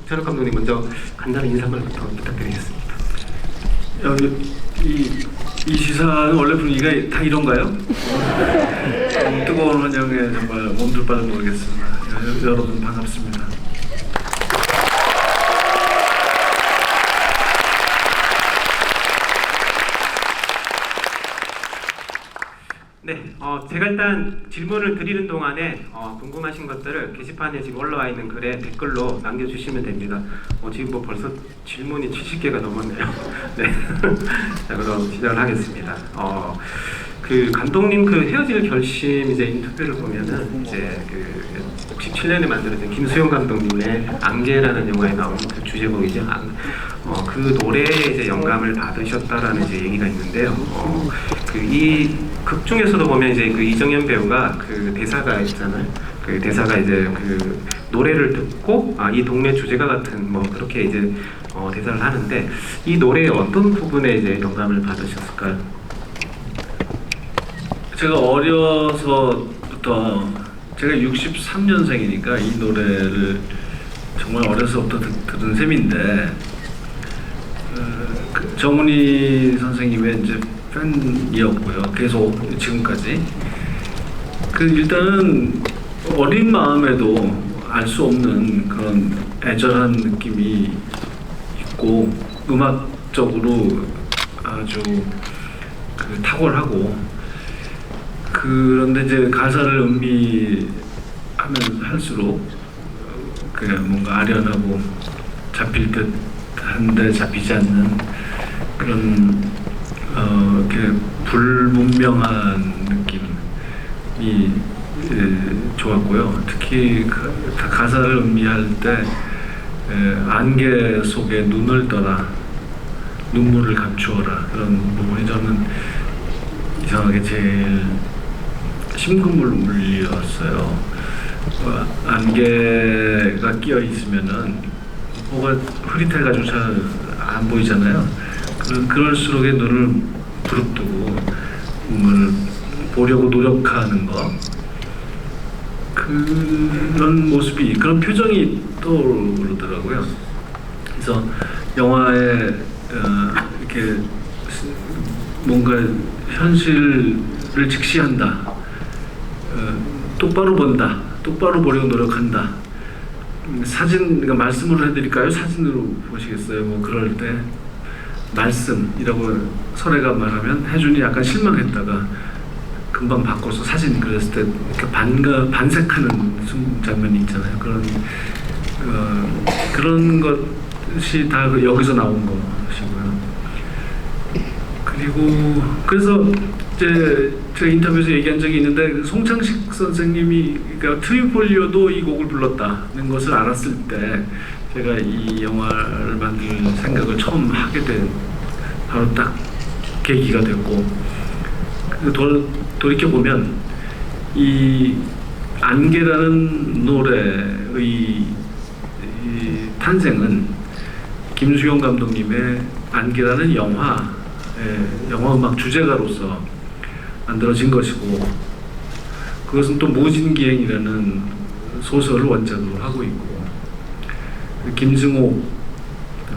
최현욱 감독님 먼저 간단한 인사말부터 부탁드리겠습니다. 이 시사는 원래 분위기가 다 이런가요? 뜨거운 환영에 정말 몸둘 바를 모르겠습니다. 여러분 반갑습니다. 네, 제가 일단 질문을 드리는 동안에 궁금하신 것들을 게시판에 지금 올라와 있는 글에 댓글로 남겨주시면 됩니다. 지금 뭐 벌써 질문이 70개가 넘었네요. 네, 자 그럼 시작을 하겠습니다. 그 감독님 그 헤어질 결심 이제 인터뷰를 보면은 이제 그 67년에 만들어진 김수용 감독님의 안개라는 영화에 나온 그 주제곡이죠. 그 노래에 이제 영감을 받으셨다라는 이제 얘기가 있는데요. 그 이 극 중에서도 보면 이제 그 이정현 배우가 그 대사가 있잖아요. 그 대사가 이제 그 노래를 듣고 이 동네 주제가 같은 뭐 그렇게 이제 대사를 하는데 이 노래의 어떤 부분에 이제 영감을 받으셨을까요? 제가 어려서부터 제가 63년생이니까 이 노래를 정말 어려서부터 들은 셈인데 정훈이 선생님의 이제 팬이었고요. 계속 지금까지. 일단은 어린 마음에도 알 수 없는 그런 애절한 느낌이 있고 음악적으로 아주 탁월하고 그런데 이제 가사를 음미하면 할수록 뭔가 아련하고 잡힐 듯한데 잡히지 않는 그런 이렇게 불분명한 느낌이 좋았고요. 특히 가사를 음미할 때 안개 속에 눈을 떠라 눈물을 감추어라 그런 부분이 저는 이상하게 제일 심금을 울렸어요. 안개가 끼어 있으면은 뭐가 흐릿해가지고 잘 안 보이잖아요. 그럴수록 눈을 부릅뜨고 뭔가를 보려고 노력하는 것 그런 모습이 그런 표정이 떠오르더라고요. 그래서 영화에 이렇게 뭔가 현실을 직시한다. 똑바로 본다. 똑바로 보려고 노력한다. 사진, 그러니까 말씀으로 해드릴까요? 사진으로 보시겠어요? 뭐 그럴 때 말씀이라고 설애가 말하면 혜준이 약간 실망했다가 금방 바꿔서 사진 그랬을 때 이렇게 반색하는 장면이 있잖아요. 그런 것이 다 여기서 나온 것이고요. 그리고 그래서 이제 제가 인터뷰에서 얘기한 적이 있는데 송창식 선생님이 그러니까 트리폴리오도 이 곡을 불렀다는 것을 알았을 때 제가 이 영화를 만들 생각을 처음 하게 된 바로 딱 계기가 됐고 돌이켜 보면 이 안개라는 노래의 이 탄생은 김수용 감독님의 안개라는 영화 음악 주제가로서 만들어진 것이고 그것은 또 무진기행이라는 소설을 원작으로 하고 있고 김승호,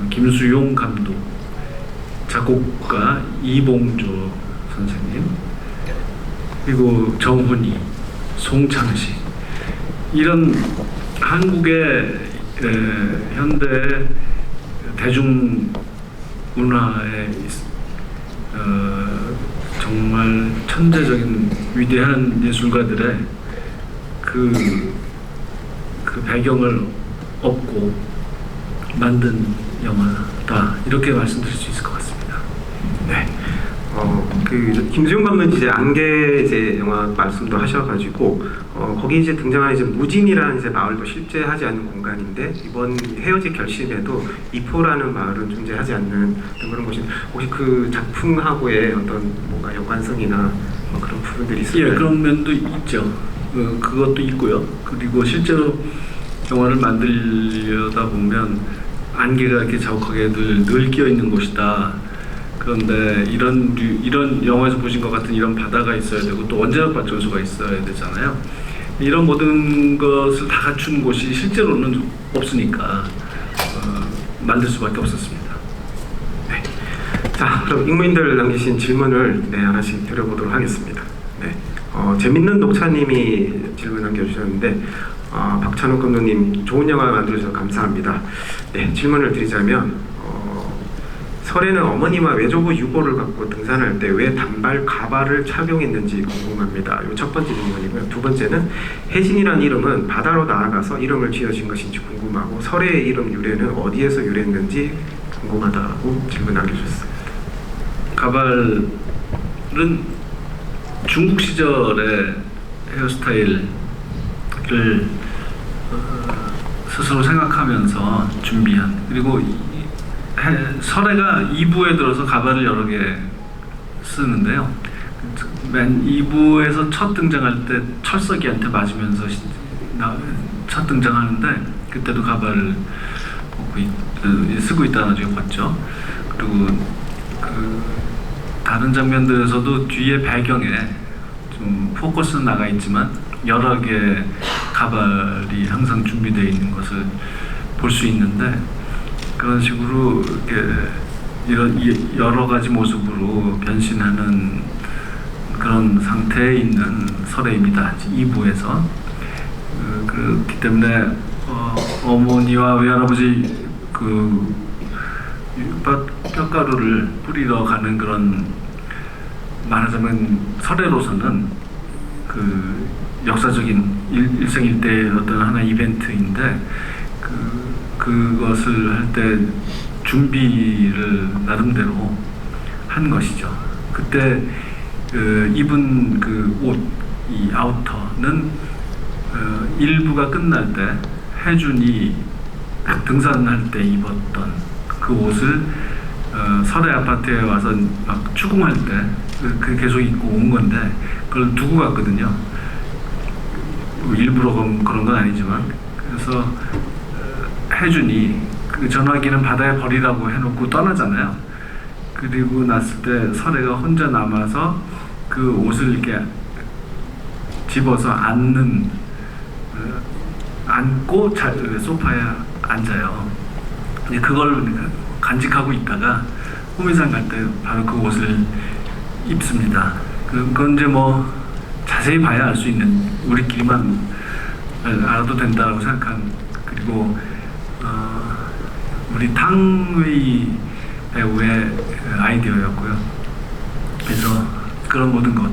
김수용 감독, 작곡가 이봉조 선생님 그리고 정훈이, 송창식 이런 한국의 현대 대중문화의 정말 천재적인 위대한 예술가들의 그 배경을 얻고 만든 영화다 이렇게 말씀드릴 수 있을 것 같습니다. 네. 그 김수용 감독님 이제 안개 이제 영화 말씀도 하셔가지고 거기 이제 등장하는 이제 무진이라는 이제 마을도 실제 하지 않는 공간인데 이번 헤어질 결심에도 이포라는 마을은 존재하지 않는 그런 곳이 혹시 그 작품하고의 어떤 뭔가 연관성이나 그런 부분들이 있을까요? 예, 그런 면도 있죠. 그것도 있고요. 그리고 실제로 영화를 만들려다 보면 안개가 이렇게 자욱하게 늘 끼어 있는 곳이다. 그런데 이런 영화에서 보신 것 같은 이런 바다가 있어야 되고 또 원자력 발전소가 있어야 되잖아요. 이런 모든 것을 다 갖춘 곳이 실제로는 없으니까 만들 수밖에 없었습니다. 네. 자, 그럼 익모인들 남기신 질문을 하나씩 드려보도록 하겠습니다. 네. 재밌는 녹차님이 질문 남겨주셨는데 박찬욱 감독님 좋은 영화 만들어주셔서 감사합니다. 네, 질문을 드리자면 설에는 어머니와 외조부 유고를 갖고 등산할 때 왜 단발 가발을 착용했는지 궁금합니다. 이 첫 번째 질문이고요. 두 번째는 혜진이라는 이름은 바다로 나아가서 이름을 지어진 것인지 궁금하고 설의 이름 유래는 어디에서 유래했는지 궁금하다고 질문 남겨주셨습니다. 가발은 중국 시절의 헤어스타일을 스스로 생각하면서 준비한, 그리고 설애가 2부에 들어서 가발을 여러 개 쓰는데요. 맨 2부에서 첫 등장할 때 철석이한테 맞으면서 첫 등장하는데 그때도 가발을 쓰고 있다 나중에 봤죠. 그리고 다른 장면들에서도 뒤에 배경에 좀 포커스는 나가 있지만 여러 개 가발이 항상 준비되어 있는 것을 볼 수 있는데, 그런 식으로 이렇게 여러 가지 모습으로 변신하는 그런 상태에 있는 설애입니다. 2부에서. 그렇기 때문에 어머니와 외할아버지 뼈가루를 뿌리러 가는 그런, 말하자면 설애로서는 역사적인 일생일대의 어떤 하나의 이벤트인데, 그것을 할 때 준비를 나름대로 한 것이죠. 그때 입은 옷, 이 아우터는 일부가 끝날 때 혜준이 등산할 때 입었던 그 옷을 설애 아파트에 와서 막 추궁할 때 그 계속 입고 온 건데 그걸 두고 갔거든요. 일부러 그런 건 아니지만. 그래서 혜준이 그 전화기는 바다에 버리라고 해놓고 떠나잖아요. 그리고 났을 때 설애가 혼자 남아서 그 옷을 이렇게 집어서 앉고 소파에 앉아요. 그걸 간직하고 있다가 호미산 갈 때 바로 그 옷을 입습니다. 그건 이제 뭐 자세히 봐야 알 수 있는, 우리끼리만 알아도 된다고 생각한, 그리고 우리 탕웨이 배우의 아이디어였고요. 그래서 그런 모든 것,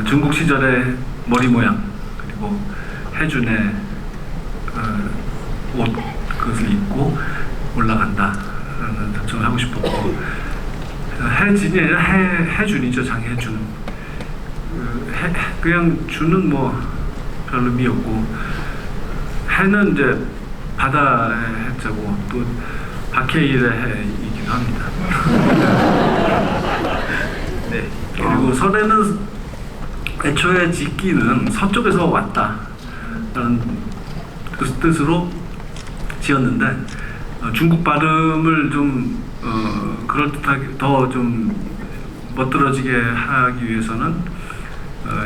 중국 시절의 머리 모양, 그리고 혜준의 옷, 그것을 입고 올라간다라는 설정을 하고 싶었고, 혜진이 아니라 혜준이죠. 장혜준. 그냥 준은 뭐 별로 미었고, 해는 이제 바다의 해자고 또 박해일의 해이기도 합니다. 네. 그리고 설에는 애초에 짓기는 서쪽에서 왔다라는 그 뜻으로 지었는데, 중국 발음을 좀 그럴듯하게 더 좀 멋들어지게 하기 위해서는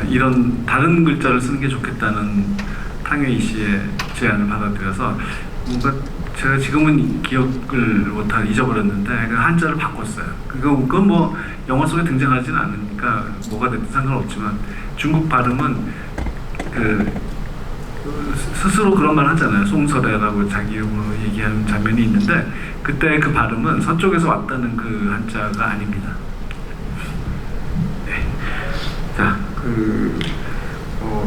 이런 다른 글자를 쓰는 게 좋겠다는 탕웨이 씨의 제안을 받아들여서, 뭔가 제가 지금은 기억을 못하 잊어버렸는데 그 한자를 바꿨어요. 그건 뭐 영화 속에 등장하지는 않으니까 뭐가 됐든 상관없지만, 중국 발음은 스스로 그런 말 하잖아요. 송설애라고 자기 이름으로 얘기하는 장면이 있는데, 그때 그 발음은 서쪽에서 왔다는 그 한자가 아닙니다. 네. 자,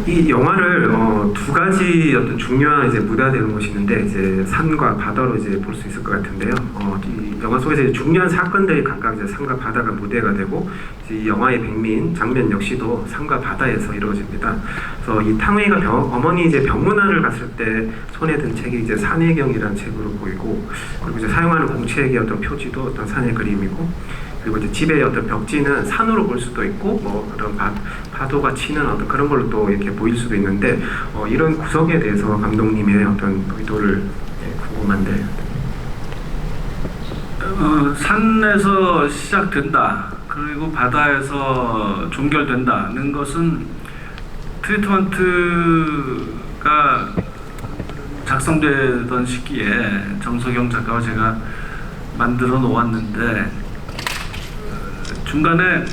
이 영화를 두 가지 어떤 중요한 이제 무대되는 것이 있는데, 이제 산과 바다로 이제 볼 수 있을 것 같은데요. 이 영화 속에서 이제 중요한 사건들이 각각 이제 산과 바다가 무대가 되고, 이제 이 영화의 백미인 장면 역시도 산과 바다에서 이루어집니다. 그래서 이 탕웨이가 어머니 이제 병문안을 갔을 때 손에 든 책이 이제 산해경이라는 책으로 보이고, 그리고 이제 사용하는 공책의 어떤 표지도 어떤 산의 그림이고, 그리고 이제 집의 어떤 벽지는 산으로 볼 수도 있고, 뭐 그런 파도가 치는 어떤 그런 걸로 또 이렇게 보일 수도 있는데, 이런 구석에 대해서 감독님의 어떤 의도를 궁금한데. 산에서 시작된다, 그리고 바다에서 종결된다는 것은 트리트먼트가 작성되던 시기에 정석영 작가와 제가 만들어 놓았는데, 중간에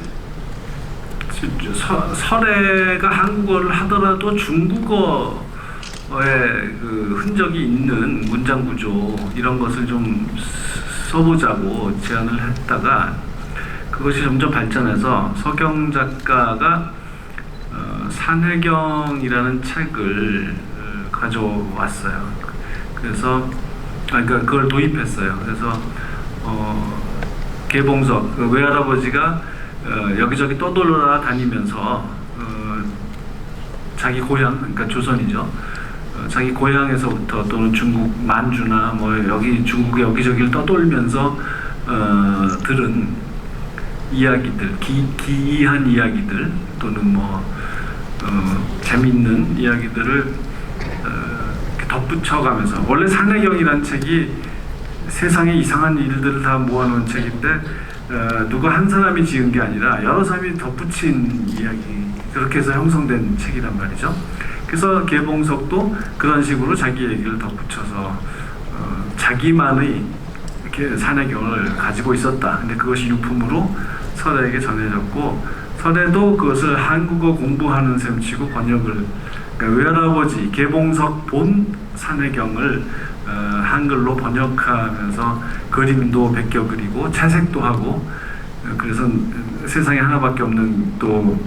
설애가 한국어를 하더라도 중국어의 그 흔적이 있는 문장 구조, 이런 것을 좀 써보자고 제안을 했다가 그것이 점점 발전해서 서경 작가가 산해경이라는 책을 가져왔어요. 그래서 그러니까 그걸 도입했어요. 그래서 개봉석, 그 외할아버지가 여기저기 떠돌아 다니면서 자기 고향, 그러니까 조선이죠. 자기 고향에서부터 또는 중국 만주나 뭐 여기 중국의 여기저기를 떠돌면서 들은 이야기들, 기이한 이야기들 또는 뭐 재밌는 이야기들을 덧붙여가면서, 원래 산해경이라는 책이 세상에 이상한 일들을 다 모아놓은 책인데 누구 한 사람이 지은 게 아니라 여러 사람이 덧붙인 이야기, 그렇게 해서 형성된 책이란 말이죠. 그래서 개봉석도 그런 식으로 자기 얘기를 덧붙여서 자기만의 이렇게 산해경을 가지고 있었다. 근데 그것이 유품으로 설애에게 전해졌고, 설애도 그것을 한국어 공부하는 셈치고 번역을, 그러니까 외할아버지 개봉석 본 산해경을 한글로 번역하면서 그림도 베껴 그리고 채색도 하고, 그래서 세상에 하나밖에 없는 또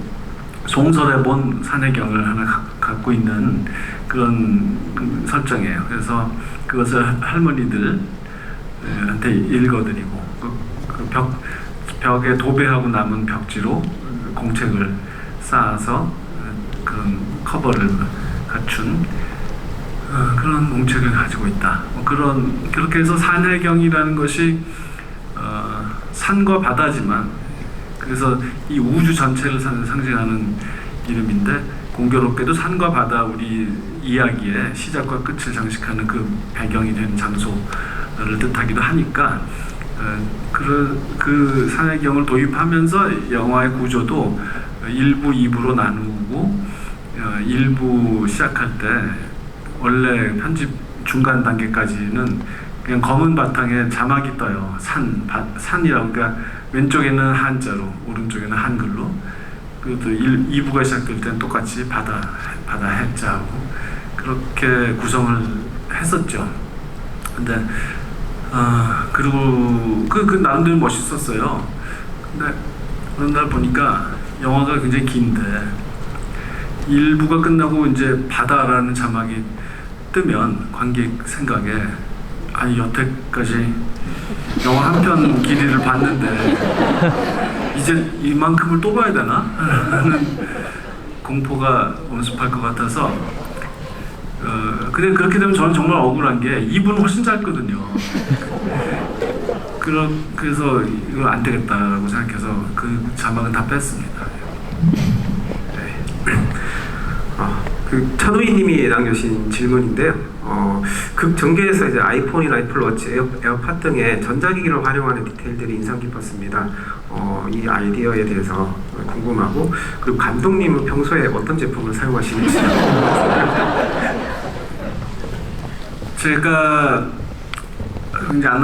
송설에 본 산해경을 하나 갖고 있는 그런 설정이에요. 그래서 그것을 할머니들한테 읽어드리고, 벽에 도배하고 남은 벽지로 공책을 쌓아서 그런 커버를 갖춘 그런 공책을 가지고 있다. 그렇게 해서 산해경이라는 것이 산과 바다지만, 그래서 이 우주 전체를 상징하는 이름인데, 공교롭게도 산과 바다, 우리 이야기의 시작과 끝을 장식하는 그 배경이 된 장소를 뜻하기도 하니까, 그 산해경을 도입하면서 영화의 구조도 1부, 2부로 나누고, 1부 시작할 때 원래 편집 중간 단계까지는 그냥 검은 바탕에 자막이 떠요. 산이라고. 그러니까 왼쪽에는 한자로, 오른쪽에는 한글로. 그것도 2부가 시작될 때는 똑같이 바다 해자하고 그렇게 구성을 했었죠. 근데 그리고 그 나름대로 멋있었어요. 근데 어느 날 보니까 영화가 굉장히 긴데 1부가 끝나고 이제 바다라는 자막이 뜨면 관객 생각에, 아니 여태까지 영화 한 편 길이를 봤는데 이제 이만큼을 또 봐야 되나? 하는 공포가 엄습할 것 같아서, 근데 그렇게 되면 저는 정말 억울한 게 2부는 훨씬 짧거든요. 그래서 이거 안 되겠다라고 생각해서 그 자막은 다 뺐습니다. 그 천우희님이 남겨주신 질문인데요. 극 전개에서 이제 아이폰이나 애플워치, 에어팟 등의 전자기기를 활용하는 디테일들이 인상 깊었습니다. 이 아이디어에 대해서 궁금하고, 그리고 감독님은 평소에 어떤 제품을 사용하시는지. 제가 굉장히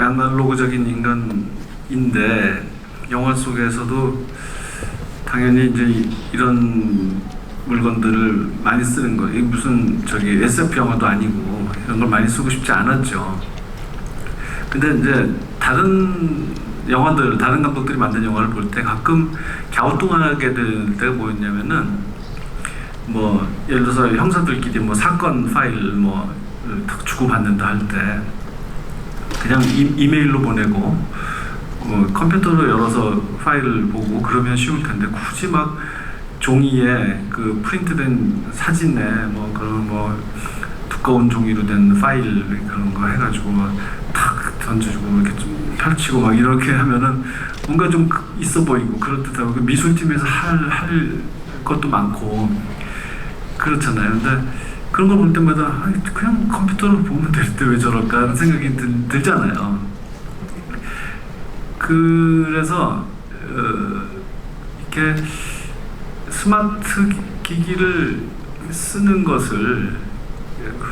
아날로그적인 인간인데, 영화 속에서도 당연히 이제 이런 물건들을 많이 쓰는 거, 이게 무슨 SF 영화도 아니고 이런 걸 많이 쓰고 싶지 않았죠. 근데 이제 다른 영화들, 다른 감독들이 만든 영화를 볼 때 가끔 갸우뚱하게 될 때가 뭐였냐면은, 뭐 예를 들어서 형사들끼리 뭐 사건 파일 뭐 주고받는다 할 때 그냥 이메일로 보내고 컴퓨터로 열어서 파일을 보고 그러면 쉬울 텐데, 굳이 막 종이에 그 프린트된 사진에 뭐 그런 뭐 두꺼운 종이로 된 파일 그런 거 해가지고 막 탁 던져주고 이렇게 좀 펼치고 막 이렇게 하면은 뭔가 좀 있어 보이고 그렇듯하고, 그 미술팀에서 할 것도 많고 그렇잖아요. 근데 그런 걸 볼 때마다 그냥 컴퓨터로 보면 될 때 왜 저럴까 하는 생각이 들잖아요. 그래서 이렇게 스마트 기기를 쓰는 것을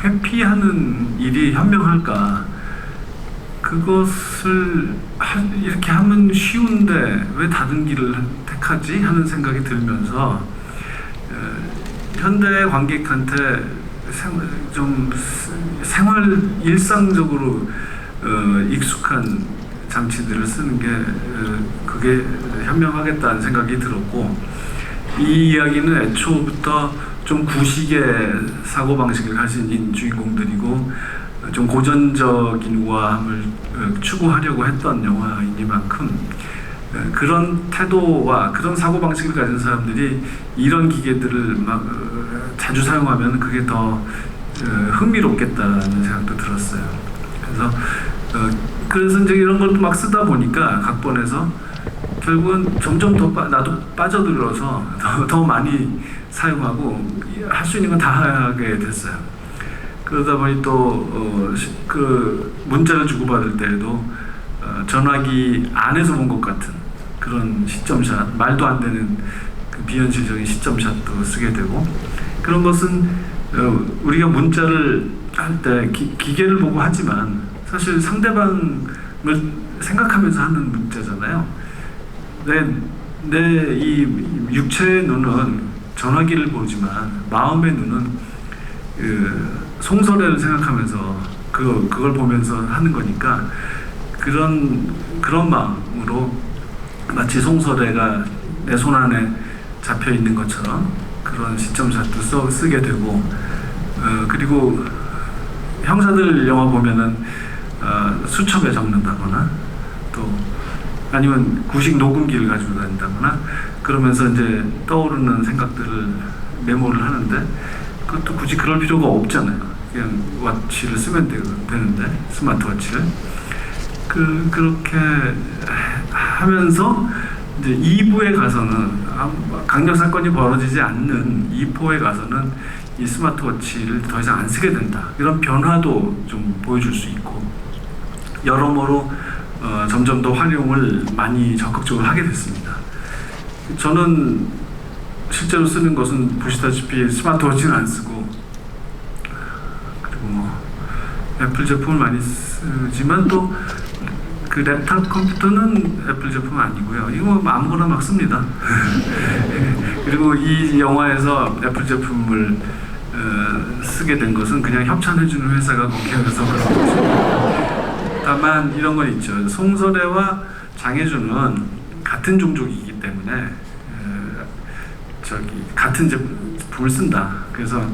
회피하는 일이 현명할까? 그것을 이렇게 하면 쉬운데 왜 다른 길을 택하지? 하는 생각이 들면서 현대 관객한테 좀 생활 일상적으로 익숙한 장치들을 쓰는 게 그게 현명하겠다는 생각이 들었고, 이 이야기는 애초부터 좀 구식의 사고방식을 가진 주인공들이고 좀 고전적인 우아함을 추구하려고 했던 영화이니만큼 그런 태도와 그런 사고방식을 가진 사람들이 이런 기계들을 막 자주 사용하면 그게 더 흥미롭겠다는 생각도 들었어요. 그래서 이제 이런 걸 막 쓰다 보니까 각본에서 결국은 점점 더 나도 빠져들어서 더 많이 사용하고 할 수 있는 건 다 하게 됐어요. 그러다 보니 또 그 문자를 주고받을 때에도 전화기 안에서 본 것 같은 그런 시점샷, 말도 안 되는 그 비현실적인 시점샷도 쓰게 되고, 그런 것은 우리가 문자를 할 때 기계를 보고 하지만 사실 상대방을 생각하면서 하는 문자잖아요. 내 이 육체의 눈은 전화기를 보지만 마음의 눈은 송설애를 생각하면서 그걸 보면서 하는 거니까, 그런 마음으로 마치 송설애가 내 손 안에 잡혀 있는 것처럼 그런 시점샷도 쓰게 되고, 그리고 형사들 영화 보면은 수첩에 적는다거나 또 아니면 구식 녹음기를 가지고 다닌다거나 그러면서 이제 떠오르는 생각들을 메모를 하는데, 그것도 굳이 그럴 필요가 없잖아요. 그냥 워치를 쓰면 되는데, 스마트워치를. 그렇게 하면서 이제 2부에 가서는 강력 사건이 벌어지지 않는 2포에 가서는 이 스마트워치를 더 이상 안 쓰게 된다, 이런 변화도 좀 보여줄 수 있고, 여러모로 점점 더 활용을 많이 적극적으로 하게 됐습니다. 저는 실제로 쓰는 것은 보시다시피 스마트워치는 안 쓰고, 그리고 뭐 애플 제품을 많이 쓰지만 또 그 랩탑 컴퓨터는 애플 제품 아니고요. 이거 뭐 아무거나 막 씁니다. 그리고 이 영화에서 애플 제품을 쓰게 된 것은 그냥 협찬해주는 회사가 거기에서 그런 거죠. 다만 이런 건 있죠. 송설애와 장혜준은 같은 종족이기 때문에 같은 제품을 쓴다. 그래서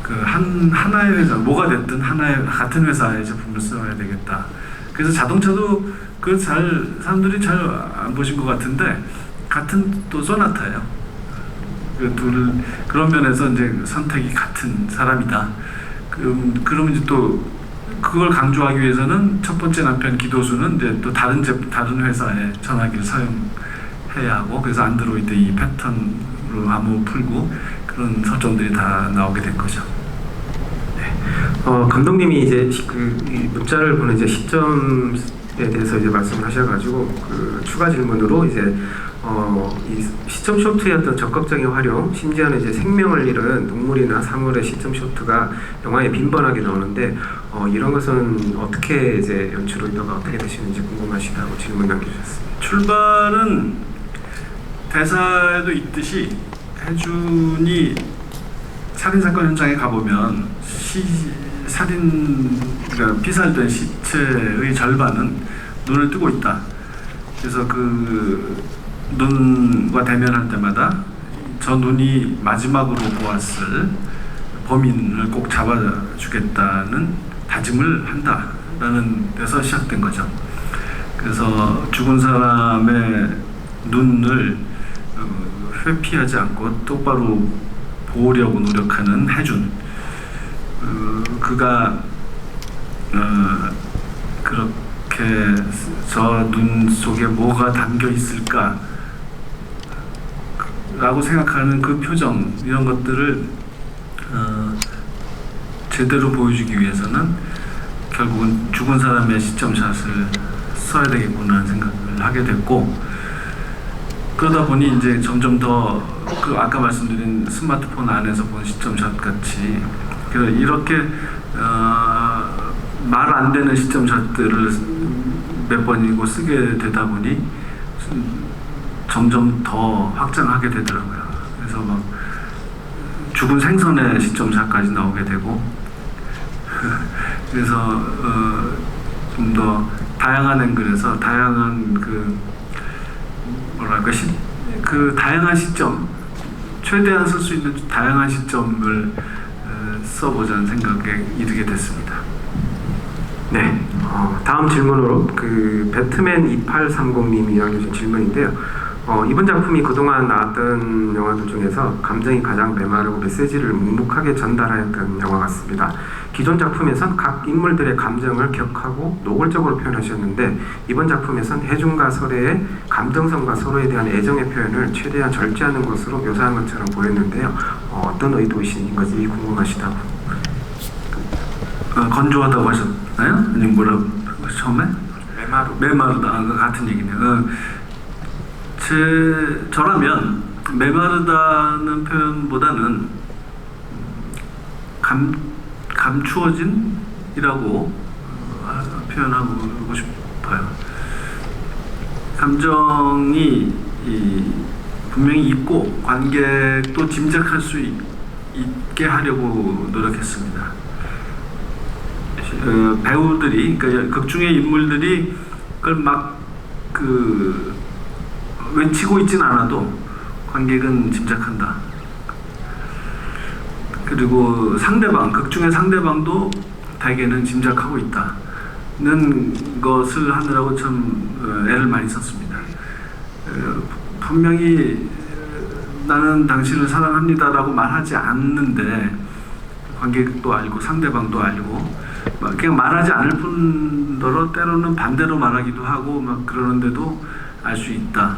그 하나의 회사, 뭐가 됐든 같은 회사의 제품을 써야 되겠다. 그래서 자동차도 사람들이 잘 안 보신 것 같은데 같은 또 소나타예요. 그런 면에서 이제 선택이 같은 사람이다. 그러면 이제 또 그걸 강조하기 위해서는 첫 번째 남편 기도수는 이제 또 다른 회사의 전화기를 사용해야 하고, 그래서 안드로이드 이 패턴으로 암호 풀고 그런 설정들이 다 나오게 된 거죠. 감독님이 이제 이 문자를 보는 이제 시점에 대해서 이제 말씀을 하셔가지고 그 추가 질문으로 이제 이 시점 쇼트의 적극적인 활용, 심지어는 이제 생명을 잃은 동물이나 사물의 시점 쇼트가 영화에 빈번하게 나오는데 이런 것은 어떻게 이제 연출 의도가 어떻게 되시는지 궁금하시다고 질문 남겨주셨습니다. 출발은 대사에도 있듯이 혜준이 살인사건 현장에 가보면 그러니까 피살된 시체의 절반은 눈을 뜨고 있다. 그래서 그 눈과 대면할 때마다 저 눈이 마지막으로 보았을 범인을 꼭 잡아주겠다는 다짐을 한다라는 데서 시작된 거죠. 그래서 죽은 사람의 눈을 회피하지 않고 똑바로 보려고 노력하는 혜준, 그가 그렇게 저 눈 속에 뭐가 담겨 있을까 라고 생각하는 그 표정, 이런 것들을 제대로 보여주기 위해서는 결국은 죽은 사람의 시점샷을 써야 되겠구나 생각을 하게 됐고, 그러다 보니 이제 점점 더 그 아까 말씀드린 스마트폰 안에서 본 시점샷 같이 이렇게 말 안 되는 시점샷들을 몇 번이고 쓰게 되다 보니 점점 더 확장하게 되더라고요. 그래서 막 죽은 생선의 시점샷까지 나오게 되고 그래서 좀 더 다양한 앵글에서 다양한 그 뭐랄까 그 다양한 시점, 최대한 쓸 수 있는 다양한 시점을 써보자는 생각에 이르게 됐습니다. 네, 다음 질문으로 그 배트맨 2830님이 남겨주신 질문인데요. 이번 작품이 그동안 나왔던 영화들 중에서 감정이 가장 메마르고 메시지를 묵묵하게 전달하였던 영화 같습니다. 기존 작품에선 각 인물들의 감정을 격하고 노골적으로 표현하셨는데 이번 작품에선 해중과 설애의 감정선과 서로에 대한 애정의 표현을 최대한 절제하는 것으로 묘사한 것처럼 보였는데요. 어떤 의도이신 것이 궁금하시다고. 건조하다고 하셨나요? 아니 뭐라고 처음에? 메마르다. 같은 얘기네요. 저라면 메마르다는 표현보다는 감추어진이라고 표현하고 싶어요. 감정이 분명히 있고 관객도 짐작할 수 있게 하려고 노력했습니다. 배우들이, 그러니까 극 중의 인물들이 그걸 막 외치고 있진 않아도 관객은 짐작한다. 그리고 상대방, 극 중의 상대방도 대개는 짐작하고 있다는 것을 하느라고 참 애를 많이 썼습니다. 분명히 나는 당신을 사랑합니다라고 말하지 않는데 관객도 알고 상대방도 알고 그냥 말하지 않을 뿐더러 때로는 반대로 말하기도 하고 막 그러는데도 알 수 있다.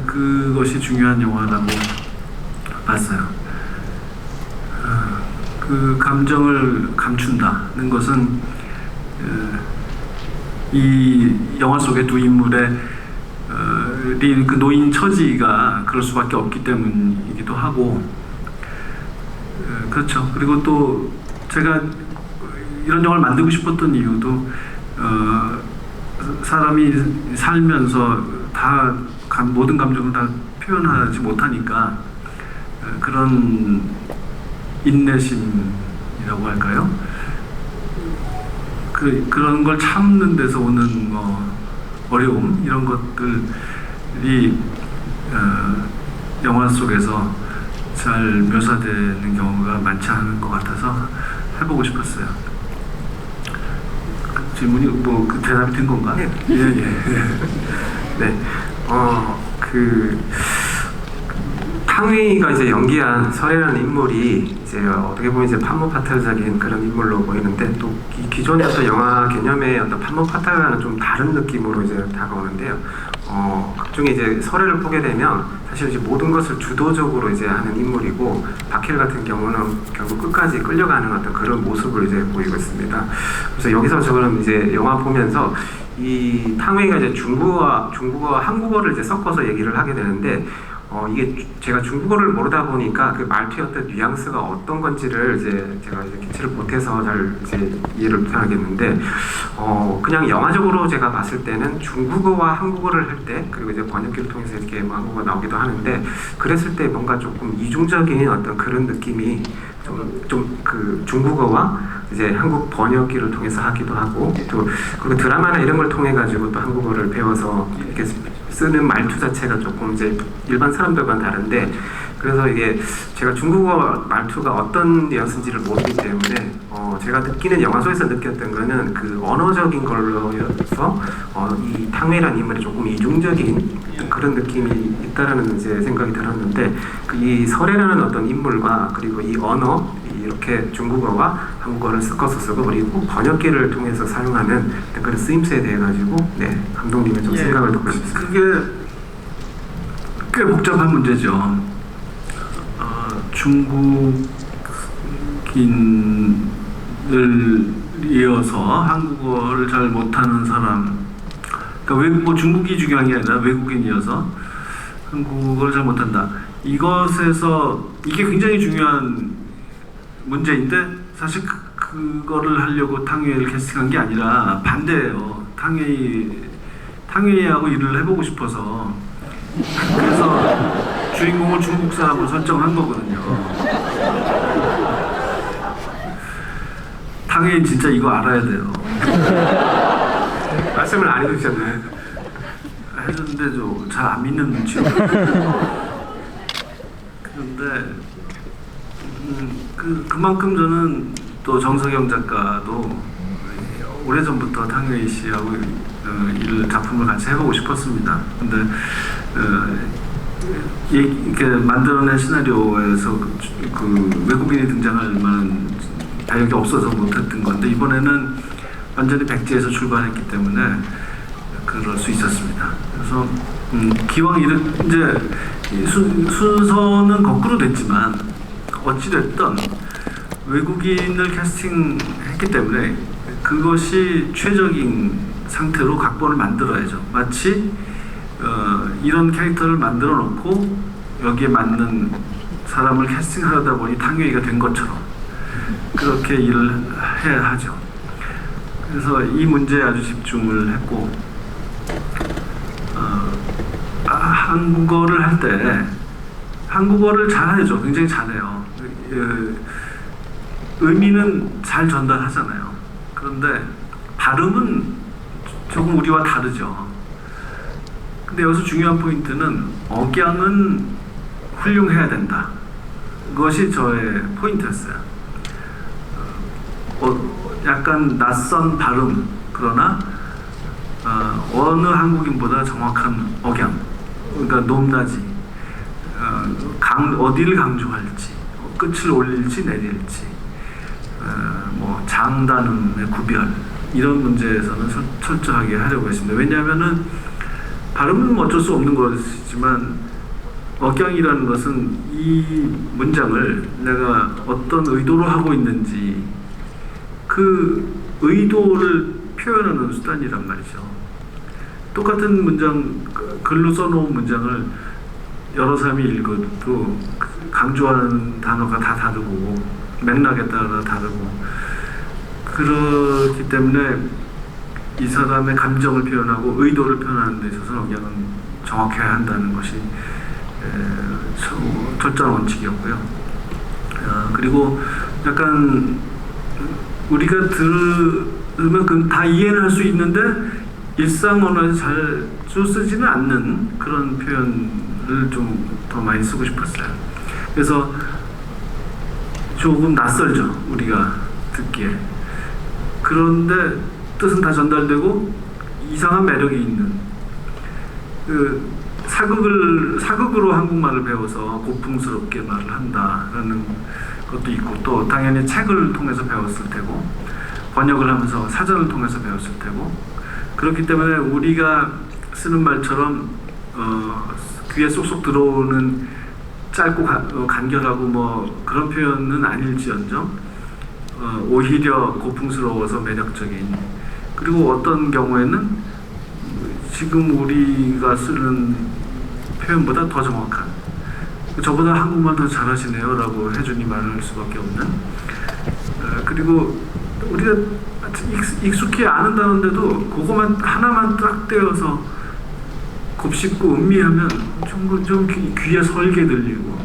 그것이 중요한 영화라고 봤어요. 그 감정을 감춘다는 것은 이 영화 속의 두 인물의 그 노인 처지가 그럴 수밖에 없기 때문이기도 하고, 그렇죠. 그리고 또 제가 이런 영화를 만들고 싶었던 이유도 사람이 살면서 다 모든 감정을 다 표현하지 못하니까 그런 인내심이라고 할까요? 그런 걸 참는 데서 오는 어려움, 이런 것들이 영화 속에서 잘 묘사되는 경우가 많지 않은 것 같아서 해보고 싶었어요. 질문이 그 대답이 된 건가? 네. 예. 네. 탕웨이가 이제 연기한 설애라는 인물이 이제 어떻게 보면 이제 판모파탈적인 그런 인물로 보이는데, 또 기존의 어떤 영화 개념의 어떤 판모파탈과는 좀 다른 느낌으로 이제 다가오는데요. 그중에 이제 설애를 보게 되면 사실 이제 모든 것을 주도적으로 이제 하는 인물이고, 바켈 같은 경우는 결국 끝까지 끌려가는 어떤 그런 모습을 이제 보이고 있습니다. 그래서 여기서 저는 이제 영화 보면서 이 탕웨이가 이제 중국어와 한국어를 이제 섞어서 얘기를 하게 되는데, 이게 제가 중국어를 모르다 보니까 그 말투의 어떤 뉘앙스가 어떤 건지를 이제 제가 이제 캐치를 못해서 잘 이제 이해를 못하겠는데, 그냥 영화적으로 제가 봤을 때는 중국어와 한국어를 할 때, 그리고 이제 번역기를 통해서 이렇게 한국어가 나오기도 하는데, 그랬을 때 뭔가 조금 이중적인 어떤 그런 느낌이 좀 그 중국어와 이제 한국 번역기를 통해서 하기도 하고, 또 그리고 드라마나 이런 걸 통해 가지고 또 한국어를 배워서 이렇게 쓰는 말투 자체가 조금 이제 일반 사람들과는 다른데, 그래서 이게 제가 중국어 말투가 어떤 뉘앙스인지를 모르기 때문에 제가 느끼는 영화 속에서 느꼈던 거는 그 언어적인 걸로여서 이 탕웨이라는 인물이 조금 이중적인 그런 느낌이 있다라는 이제 생각이 들었는데, 이 설애라는 어떤 인물과 그리고 이 언어, 이렇게 중국어와 한국어를 섞어서 쓰고 그리고 번역기를 통해서 사용하는 그런 쓰임새에 대해 가지고 감독님의 좀 생각을 듣고 싶습니다. 그게 꽤 복잡한 문제죠. 중국인을 이어서 한국어를 잘 못하는 사람, 그러니까 뭐 중국이 중요한 게 아니라 외국인이어서 한국어를 잘 못한다. 이것에서 이게 굉장히 중요한 문제인데 사실 그거를 하려고 탕웨이를 캐스팅한 게 아니라 반대예요. 탕웨이하고 일을 해보고 싶어서 그래서 주인공을 중국 사람으로 설정한 거거든요. 탕웨이 진짜 이거 알아야 돼요. 말씀을 안 해주셨나요? 해줬는데 잘 안 믿는 눈치요. 그런데 그만큼 저는 또 정석영 작가도 오래전부터 탕웨이 씨하고 작품을 같이 해보고 싶었습니다. 근데 이렇게 만들어낸 시나리오에서 그 외국인이 등장할 만한 배역이 없어서 못했던 건데 이번에는 완전히 백지에서 출발했기 때문에 그럴 수 있었습니다. 그래서 기왕 이제 순서는 거꾸로 됐지만 어찌됐든 외국인을 캐스팅했기 때문에 그것이 최적인 상태로 각본을 만들어야죠. 마치 이런 캐릭터를 만들어 놓고 여기에 맞는 사람을 캐스팅하다 보니 탕웨이가 된 것처럼 그렇게 일을 해야 하죠. 그래서 이 문제에 아주 집중을 했고 한국어를 할 때 한국어를 잘하죠. 굉장히 잘해요. 의미는 잘 전달하잖아요. 그런데 발음은 조금 우리와 다르죠. 근데 여기서 중요한 포인트는 억양은 훌륭해야 된다. 그것이 저의 포인트였어요. 약간 낯선 발음, 그러나 어느 한국인보다 정확한 억양, 그러니까 높낮이, 어디를 강조할지, 끝을 올릴지 내릴지, 뭐 장단음의 구별, 이런 문제에서는 철저하게 하려고 했습니다. 왜냐하면은 발음은 어쩔 수 없는 것이지만 억양이라는 것은 이 문장을 내가 어떤 의도로 하고 있는지 그 의도를 표현하는 수단이란 말이죠. 똑같은 문장, 글로 써놓은 문장을 여러 사람이 읽어도 강조하는 단어가 다 다르고 맥락에 따라 다르고 그렇기 때문에 이 사람의 감정을 표현하고 의도를 표현하는 데 있어서 억양은 정확해야 한다는 것이 철저한 원칙이었고요. 그리고 약간 우리가 들으면 다 이해는 할 수 있는데 일상 언어에서 잘 쓰지는 않는 그런 표현을 좀 더 많이 쓰고 싶었어요. 그래서 조금 낯설죠, 우리가 듣기에. 그런데 뜻은 다 전달되고 이상한 매력이 있는 사극으로 한국말을 배워서 고풍스럽게 말을 한다라는 것도 있고 또 당연히 책을 통해서 배웠을 테고 번역을 하면서 사전을 통해서 배웠을 테고 그렇기 때문에 우리가 쓰는 말처럼 귀에 쏙쏙 들어오는 짧고 간결하고 뭐 그런 표현은 아닐지언정 오히려 고풍스러워서 매력적인 그리고 어떤 경우에는 지금 우리가 쓰는 표현보다 더 정확한 저보다 한국말 더 잘하시네요 라고 해준이 말할 수밖에 없는 그리고 우리가 익숙히 아는 단어인데도 그거만 하나만 딱 떼어서 곱씹고 음미하면 좀 귀에 설게 들리고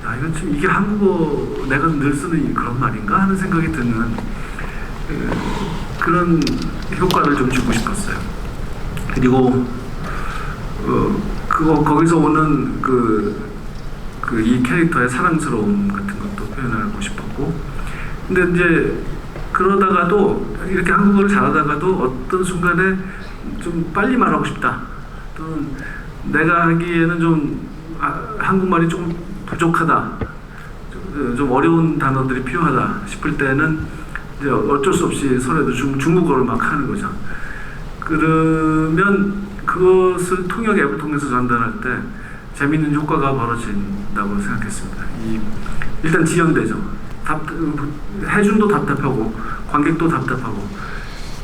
야 이거 좀 이게 한국어 내가 늘 쓰는 그런 말인가 하는 생각이 드는 그런 효과를 좀 주고 싶었어요. 그리고 거기서 오는 이 캐릭터의 사랑스러움 같은 것도 표현하고 싶었고 근데 이제 그러다가도 이렇게 한국어를 잘하다가도 어떤 순간에 좀 빨리 말하고 싶다 또는 내가 하기에는 좀 한국말이 좀 부족하다 좀 어려운 단어들이 필요하다 싶을 때는 이제 어쩔 수 없이 설에도 중국어를 막 하는 거죠. 그러면 그것을 통역 앱을 통해서 전달할 때 재미있는 효과가 벌어진다고 생각했습니다. 일단 지연되죠. 해준도 답답하고 관객도 답답하고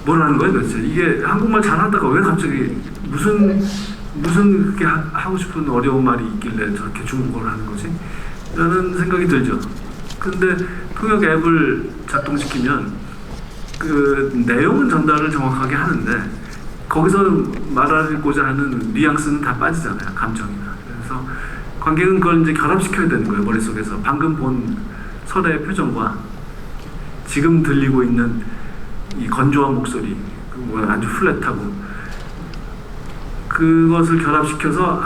뭐라는 거예요 도대체? 이게 한국말 잘하다가 왜 갑자기 무슨 그렇게 하고 싶은 어려운 말이 있길래 저렇게 중국어를 하는 거지? 라는 생각이 들죠. 근데 통역 앱을 작동시키면 그 내용은 전달을 정확하게 하는데 거기서 말하고자 하는 뉘앙스는 다 빠지잖아요. 감정이나. 그래서 관객은 그걸 이제 결합시켜야 되는 거예요. 머릿속에서 방금 본 설의 표정과 지금 들리고 있는 이 건조한 목소리, 아주 플랫하고 그것을 결합시켜서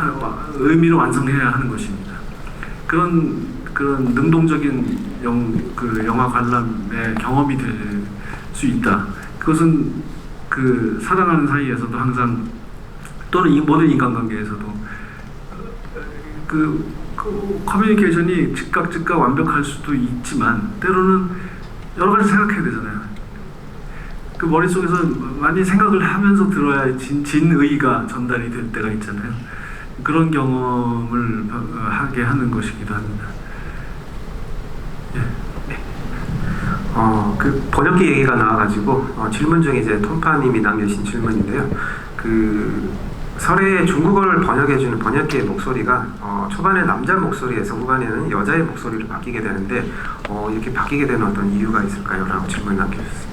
의미를 완성해야 하는 것입니다. 그런 능동적인 영화 관람의 경험이 될 수 있다. 그것은 그 사랑하는 사이에서도 항상 또는 이 모든 인간관계에서도 그 커뮤니케이션이 즉각 완벽할 수도 있지만 때로는 여러 가지 생각해야 되잖아요. 그 머릿속에서 많이 생각을 하면서 들어야 진의가 전달이 될 때가 있잖아요. 그런 경험을 하게 하는 것이기도 합니다. 예. 그 번역기 얘기가 나와가지고 질문 중에 이제 톰파님이 남겨주신 질문인데요. 그 설의 중국어를 번역해주는 번역기의 목소리가 초반에 남자 목소리에서 후반에는 여자의 목소리로 바뀌게 되는데 이렇게 바뀌게 되는 어떤 이유가 있을까요? 라고 질문을 남겨주셨습니다.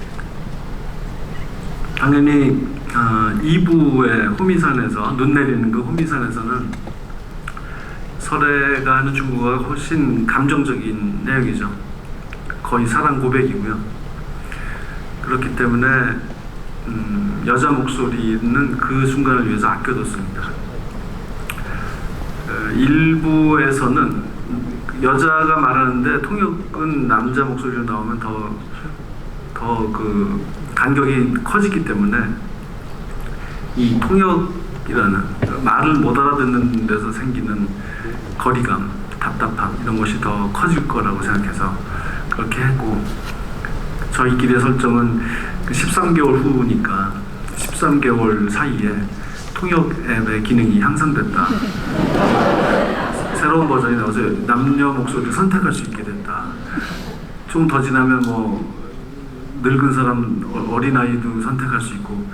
당연히 2부의 호미산에서 눈 내리는 그 호미산에서는 설애가 하는 중국어가 훨씬 감정적인 내용이죠. 거의 사랑 고백이고요. 그렇기 때문에 여자 목소리는 그 순간을 위해서 아껴뒀습니다. 일부에서는 여자가 말하는데 통역은 남자 목소리로 나오면 더 그 간격이 커지기 때문에 이 통역이라는 말을 못 알아듣는 데서 생기는 거리감, 답답함 이런 것이 더 커질 거라고 생각해서 그렇게 했고, 저희끼리의 설정은 13개월 후니까 13개월 사이에 통역 앱의 기능이 향상됐다. 새로운 버전이 나와서 남녀 목소리를 선택할 수 있게 됐다. 좀 더 지나면 뭐 늙은 사람, 어린아이도 선택할 수 있고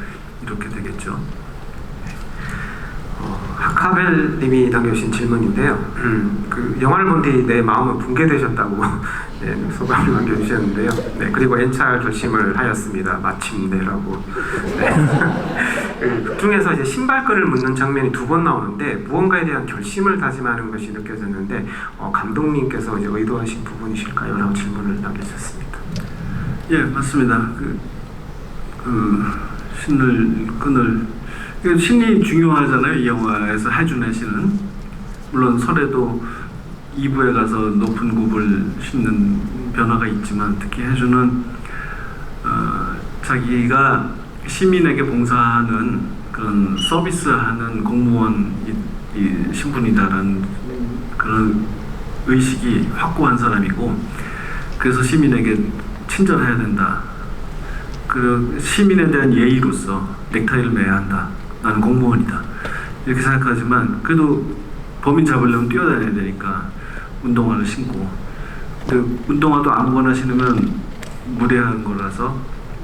이렇게 되겠죠. 하카벨님이 남겨주신 질문인데요. 그 영화를 본 뒤 내 마음은 붕괴되셨다고 네, 소감을 남겨주셨는데요. 네, 그리고 N차 결심을 하였습니다. 마침내라고. 네. 그 극중에서 이제 신발끈을 묶는 장면이 2번 나오는데 무언가에 대한 결심을 다짐하는 것이 느껴졌는데 감독님께서 이제 의도하신 부분이실까요? 라고 질문을 남겨주셨습니다. 예, 맞습니다. 신을 끈을 신이 중요하잖아요. 이 영화에서 해준의 신은 물론 설에도 2부에 가서 높은 굽을 신는 변화가 있지만 특히 해준은 자기가 시민에게 봉사하는 그런 서비스하는 공무원 신분이다라는 그런 의식이 확고한 사람이고, 그래서 시민에게 친절해야 된다. 그 시민에 대한 예의로서 넥타이를 매야 한다. 나는 공무원이다. 이렇게 생각하지만 그래도 범인 잡으려면 뛰어다녀야 되니까 운동화를 신고, 근데 운동화도 아무거나 신으면 무례한 거라서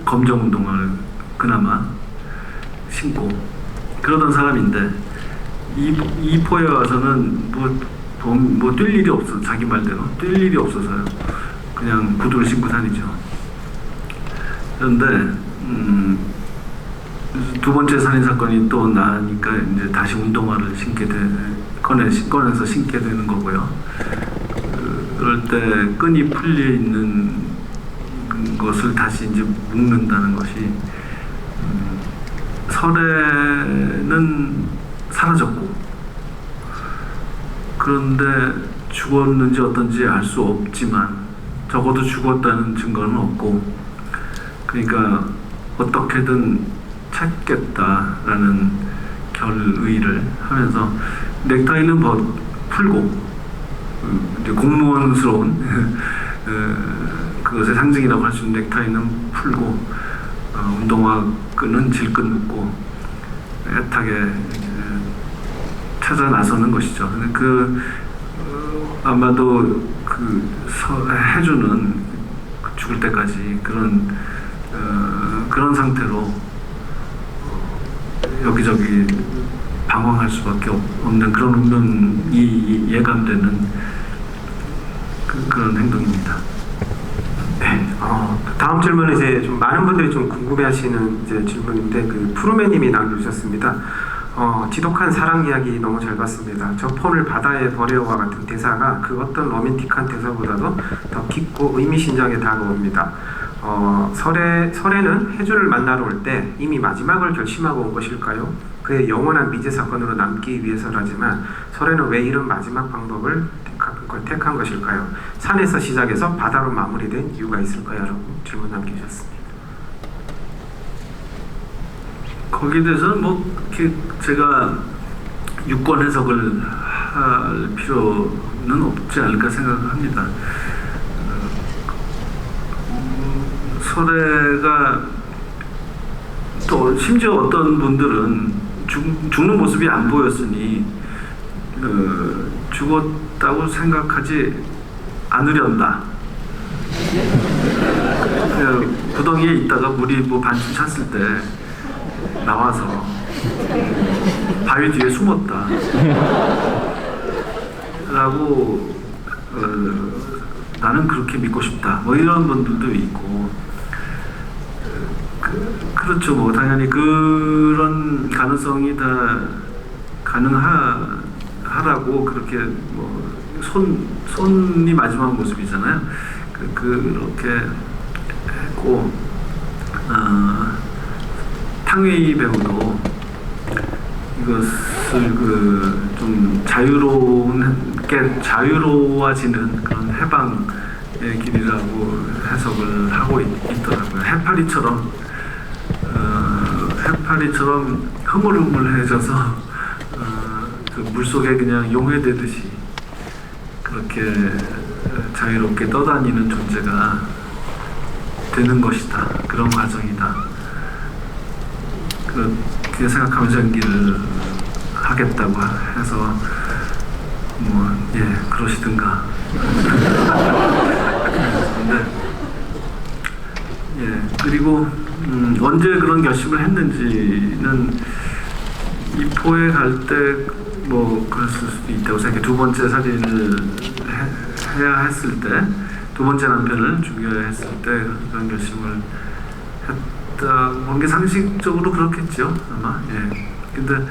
검정 운동화를 그나마 신고 그러던 사람인데 이 포에 와서는 뭐 뛸 일이 없어. 자기 말대로 뛸 일이 없어서요. 그냥 구두를 신고 다니죠. 그런데 두 번째 살인 사건이 또 나니까 이제 다시 운동화를 꺼내서 신게 되는 거고요. 그럴 때 끈이 풀려 있는 것을 다시 이제 묶는다는 것이 설에는 사라졌고, 그런데 죽었는지 어떤지 알 수 없지만 적어도 죽었다는 증거는 없고, 그러니까 어떻게든 찾겠다라는 결의를 하면서 넥타이는 풀고 이제 공무원스러운 그것의 상징이라고 할 수 있는 넥타이는 풀고 운동화 끈은 질끈 묶고 애타게 찾아 나서는 것이죠. 아마도 해주는 죽을 때까지 그런 상태로 여기저기 방황할 수밖에 없는 그런 운명이 예감되는 그런 행동입니다. 네. 다음 질문은 이제 좀 많은 분들이 좀 궁금해하시는 이제 질문인데 그 푸르메님이 남겨주셨습니다. 지독한 사랑 이야기 너무 잘 봤습니다. 저 폰을 바다에 버려와 같은 대사가 그 어떤 로맨틱한 대사보다도 더 깊고 의미심장하게 다가옵니다. 설에는 해주를 만나러 올 때 이미 마지막을 결심하고 온 것일까요? 그의 영원한 미제 사건으로 남기 위해서라지만 설에는 왜 이런 마지막 방법을 택한 것일까요? 산에서 시작해서 바다로 마무리된 이유가 있을까요? 라고 질문 남기셨습니다. 거기에 대해서는 뭐 이렇게 제가 유권 해석을 할 필요는 없지 않을까 생각합니다. 설애가 또 심지어 어떤 분들은 죽는 모습이 안 보였으니 죽었다고 생각하지 않으련다. 구덩이에 있다가 물이 뭐 반쯤 찼을 때 나와서 바위 뒤에 숨었다 라고 나는 그렇게 믿고 싶다 뭐 이런 분들도 있고 그렇죠. 뭐 당연히 그런 가능성이 다 가능하라고 그렇게 뭐 손이 마지막 모습이잖아요. 그렇게 했고 탕웨이 배우도 이것을 좀 자유로워지는 그런 해방의 길이라고 해석을 하고 있더라고요. 해파리처럼 흐물흐물해져서 그 물속에 그냥 용해되듯이 그렇게 자유롭게 떠다니는 존재가 되는 것이다. 그런 과정이다. 그렇게 생각하면서 연기를 하겠다고 해서 그러시든가. 그리고 언제 그런 결심을 했는지는 이포에 갈 때 뭐 그랬을 수도 있다고 생각해. 두 번째 살인을 해야 했을 때, 두 번째 남편을 죽여야 했을 때 그런 결심을 했다고 본 게 상식적으로 그렇겠죠, 아마. 근데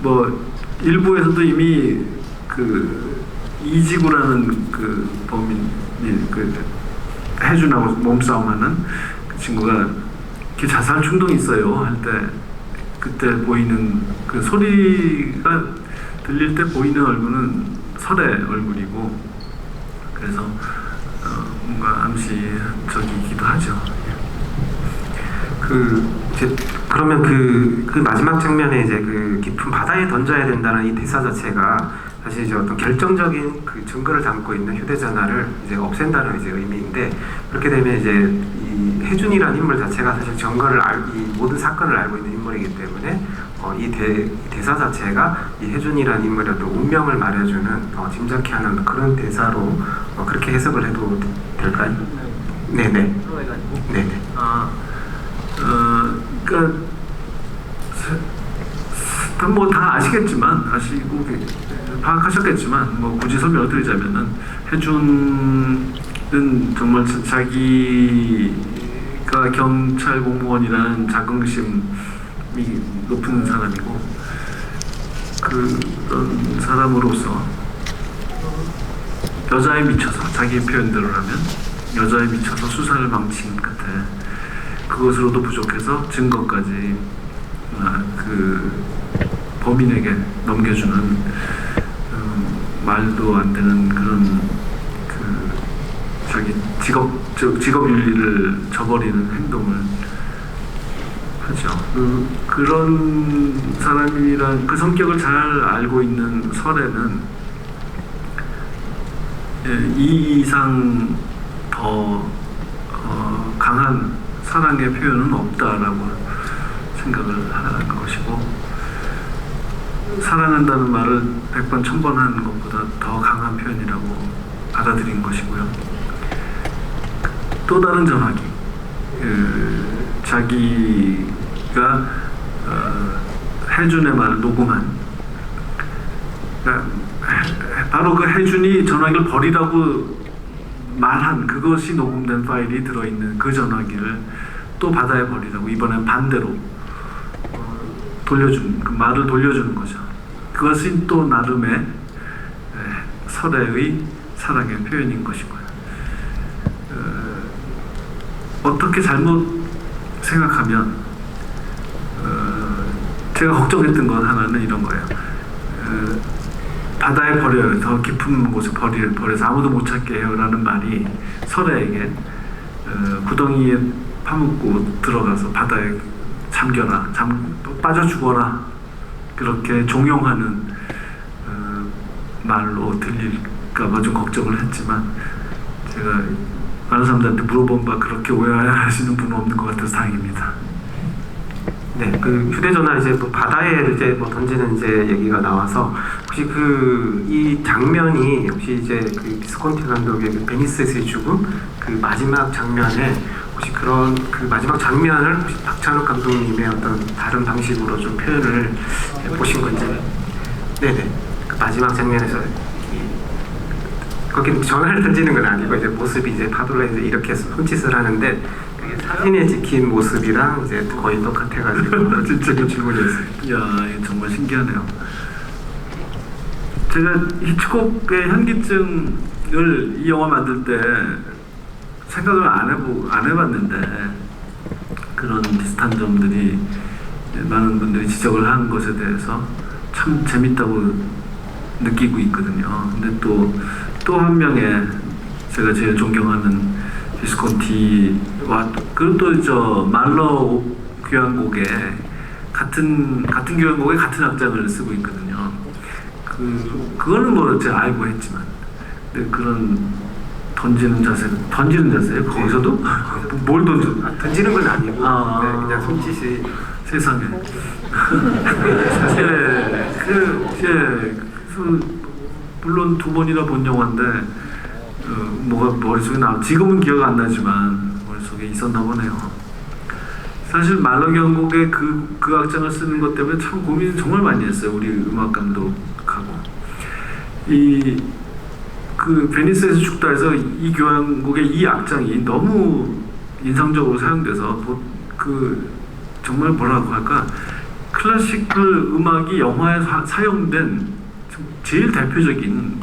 뭐 일부에서도 이미 그 이지구라는 그 범인이 그 해준하고 몸싸움하는 그 친구가 이렇게 자살 충동이 있어요 할 때 그때 보이는 그 소리가 들릴 때 보이는 얼굴은 설의 얼굴이고 그래서 뭔가 암시적이기도 하죠. 그러면 그 마지막 장면에 이제 그 깊은 바다에 던져야 된다는 이 대사 자체가 사실 이제 어떤 결정적인 그 증거를 담고 있는 휴대전화를 이제 없앤다는 이제 의미인데 그렇게 되면 이제 이 혜준이라는 인물 자체가 사실 이 모든 사건을 알고 있는 인물이기 때문에 이 대사 자체가 이 혜준이라는 인물의 어떤 운명을 말해주는 짐작케 하는 그런 대사로 그렇게 해석을 해도 될까요? 네네. 네네. 그러니까 뭐 다 아시고 파악하셨겠지만 뭐 굳이 설명을 드리자면은 혜준은 정말 자기가 경찰 공무원이라는 자긍심이 높은 사람이고 그런 사람으로서 여자에 미쳐서 자기의 표현대로라면 여자에 미쳐서 수사를 망친 끝에 그것으로도 부족해서 증거까지 그 범인에게 넘겨주는 말도 안 되는 그런 그 자기 직업 윤리를 저버리는 행동을 하죠. 그런 사람이란 그 성격을 잘 알고 있는 설에는 이 이상 더 강한 사랑의 표현은 없다라고 생각을 하는 것이고 사랑한다는 말을 100번, 1000번 하는 것보다 더 강한 표현이라고 받아들인 것이고요. 또 다른 전화기, 자기가 해준의 말을 녹음한, 그러니까 바로 그 해준이 전화기를 버리라고 말한 그것이 녹음된 파일이 들어있는 그 전화기를 또 바다에 버리라고 이번엔 반대로 돌려주는, 그 말을 돌려주는 거죠. 그것이 또 나름의 설애의 사랑의 표현인 것이고요. 어떻게 잘못 생각하면 제가 걱정했던 건 하나는 이런 거예요. 바다에 버려요. 더 깊은 곳에 버려서 아무도 못 찾게 해요 라는 말이 설애에게 구덩이에 파묻고 들어가서 바다에 잠겨라, 빠져 죽어라, 그렇게 종용하는 말로 들릴까봐 좀 걱정을 했지만, 제가 많은 사람들한테 물어본 바 그렇게 오해하시는 분은 없는 것 같아서 다행입니다. 네, 그 휴대전화 이제 뭐 바다에 이제 뭐 던지는 이제 얘기가 나와서 혹시 그 이 장면이 혹시 이제 그 비스콘티 감독의 그 베니스에서의 죽음 그 마지막 장면에 혹시 그런 그 마지막 장면을 혹시 박찬욱 감독님의 어떤 다른 방식으로 좀 표현을 보신 건지. 네네, 그 마지막 장면에서 거기 전화를 던지는 건 아니고 이제 모습이 이제 파도를 이제 이렇게 손짓을 하는데 그게 사진에 찍힌 모습이랑 이제 거의 똑같아가지고 진짜 질문이었어요. 이야, 이거 정말 신기하네요. 제가 히치콕의 현기증을 이 영화 만들 때 생각을 안 해봤는데, 그런 비슷한 점들이 많은 분들이 지적을 하는 것에 대해서 참 재밌다고 느끼고 있거든요. 근데 또 한 명의 제가 제일 존경하는 비스콘티와, 그리고 또 저 말러 교향곡에 같은 교향곡에 같은 악장을 쓰고 있거든요. 그거는 뭐 제가 알고 했지만, 근데 그런 던지는 자세예요? 거기서도? 뭘 던지는 건 아니고 네, 그냥 아, 손짓이. 세상에. 물론 2번이나 본 영화인데 뭐가 머릿속에 지금은 기억 안 나지만 머릿속에 있었나 보네요. 사실 말러 경곡의 그 악장을 쓰는 것 때문에 참 고민을 정말 많이 했어요, 우리 음악 감독하고. 그 베니스에서 죽다 해서 이 교향곡의 이 악장이 너무 인상적으로 사용돼서 정말 뭐라고 할까, 클래시컬 음악이 영화에 사용된 제일 대표적인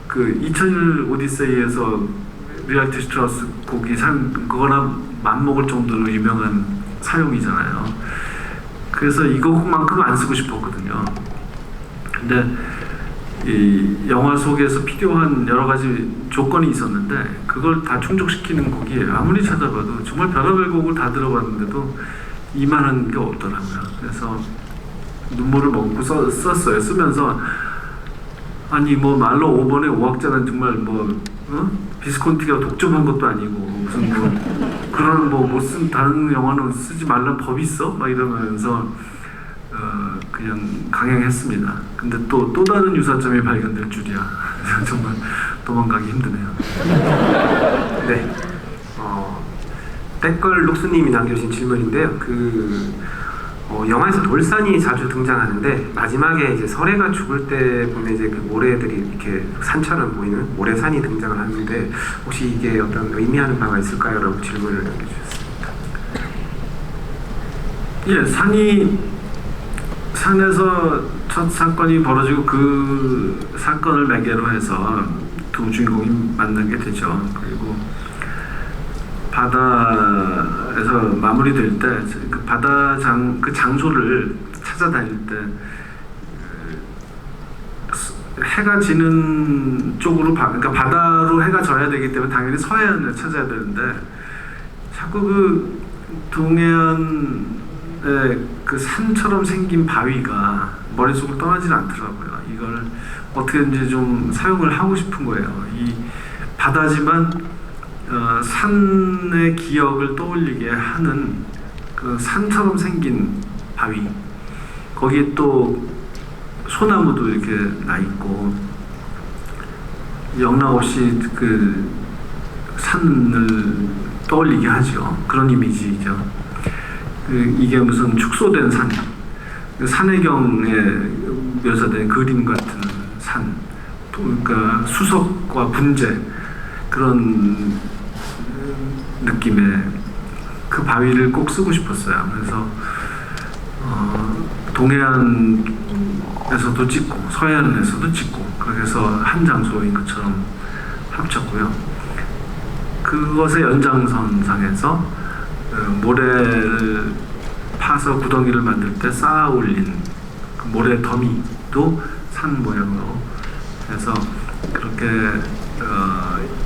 그 2001 오디세이에서 리하트 슈트라우스 곡이 그거나 맞먹을 정도로 유명한 사용이잖아요. 그래서 이 곡만큼 안 쓰고 싶었거든요. 근데 이 영화 속에서 필요한 여러 가지 조건이 있었는데 그걸 다 충족시키는 곡이 아무리 찾아봐도 정말 별의별 곡을 다 들어봤는데도 이만한 게 없더라고요. 그래서 눈물을 먹고 썼어요. 쓰면서 아니 뭐 말러 5번의 5악자는 정말 비스콘티가 독점한 것도 아니고 무슨 그런 못 쓴 다른 영화는 쓰지 말란 법이 있어? 막 이러면서 그냥 강행했습니다. 근데 또 다른 유사점이 발견될 줄이야. 정말 도망가기 힘드네요. 네. 댓글 룩스님이 남겨주신 질문인데요. 영화에서 돌산이 자주 등장하는데 마지막에 이제 설애가 죽을 때 보면 이제 그 모래들이 이렇게 산처럼 보이는 모래산이 등장을 하는데 혹시 이게 어떤 의미하는 바가 있을까요? 라고 질문을 남겨주셨습니다. 예, 산에서 첫 사건이 벌어지고 그 사건을 매개로 해서 두 주인공이 만나게 되죠. 그리고 바다에서 마무리될 때 그 장소를 찾아다닐 때 해가 지는 쪽으로 그러니까 바다로 해가 져야 되기 때문에 당연히 서해안을 찾아야 되는데 자꾸 그 동해안의 그 산처럼 생긴 바위가 머릿속을 떠나질 않더라고요. 이걸 어떻게든지 좀 사용을 하고 싶은 거예요. 이 바다지만 산의 기억을 떠올리게 하는 그 산처럼 생긴 바위, 거기에 또 소나무도 이렇게 나 있고 영락없이 그 산을 떠올리게 하죠. 그런 이미지죠. 이게 무슨 축소된 산, 산해경에 묘사된 그림 같은 산, 그러니까 수석과 분재 그런 느낌의 그 바위를 꼭 쓰고 싶었어요. 그래서 동해안에서도 찍고 서해안에서도 찍고 그래서 한 장소인 것처럼 합쳤고요. 그것의 연장선상에서 모래를 파서 구덩이를 만들 때 쌓아 올린 그 모래 더미도 산 모양으로 해서 그렇게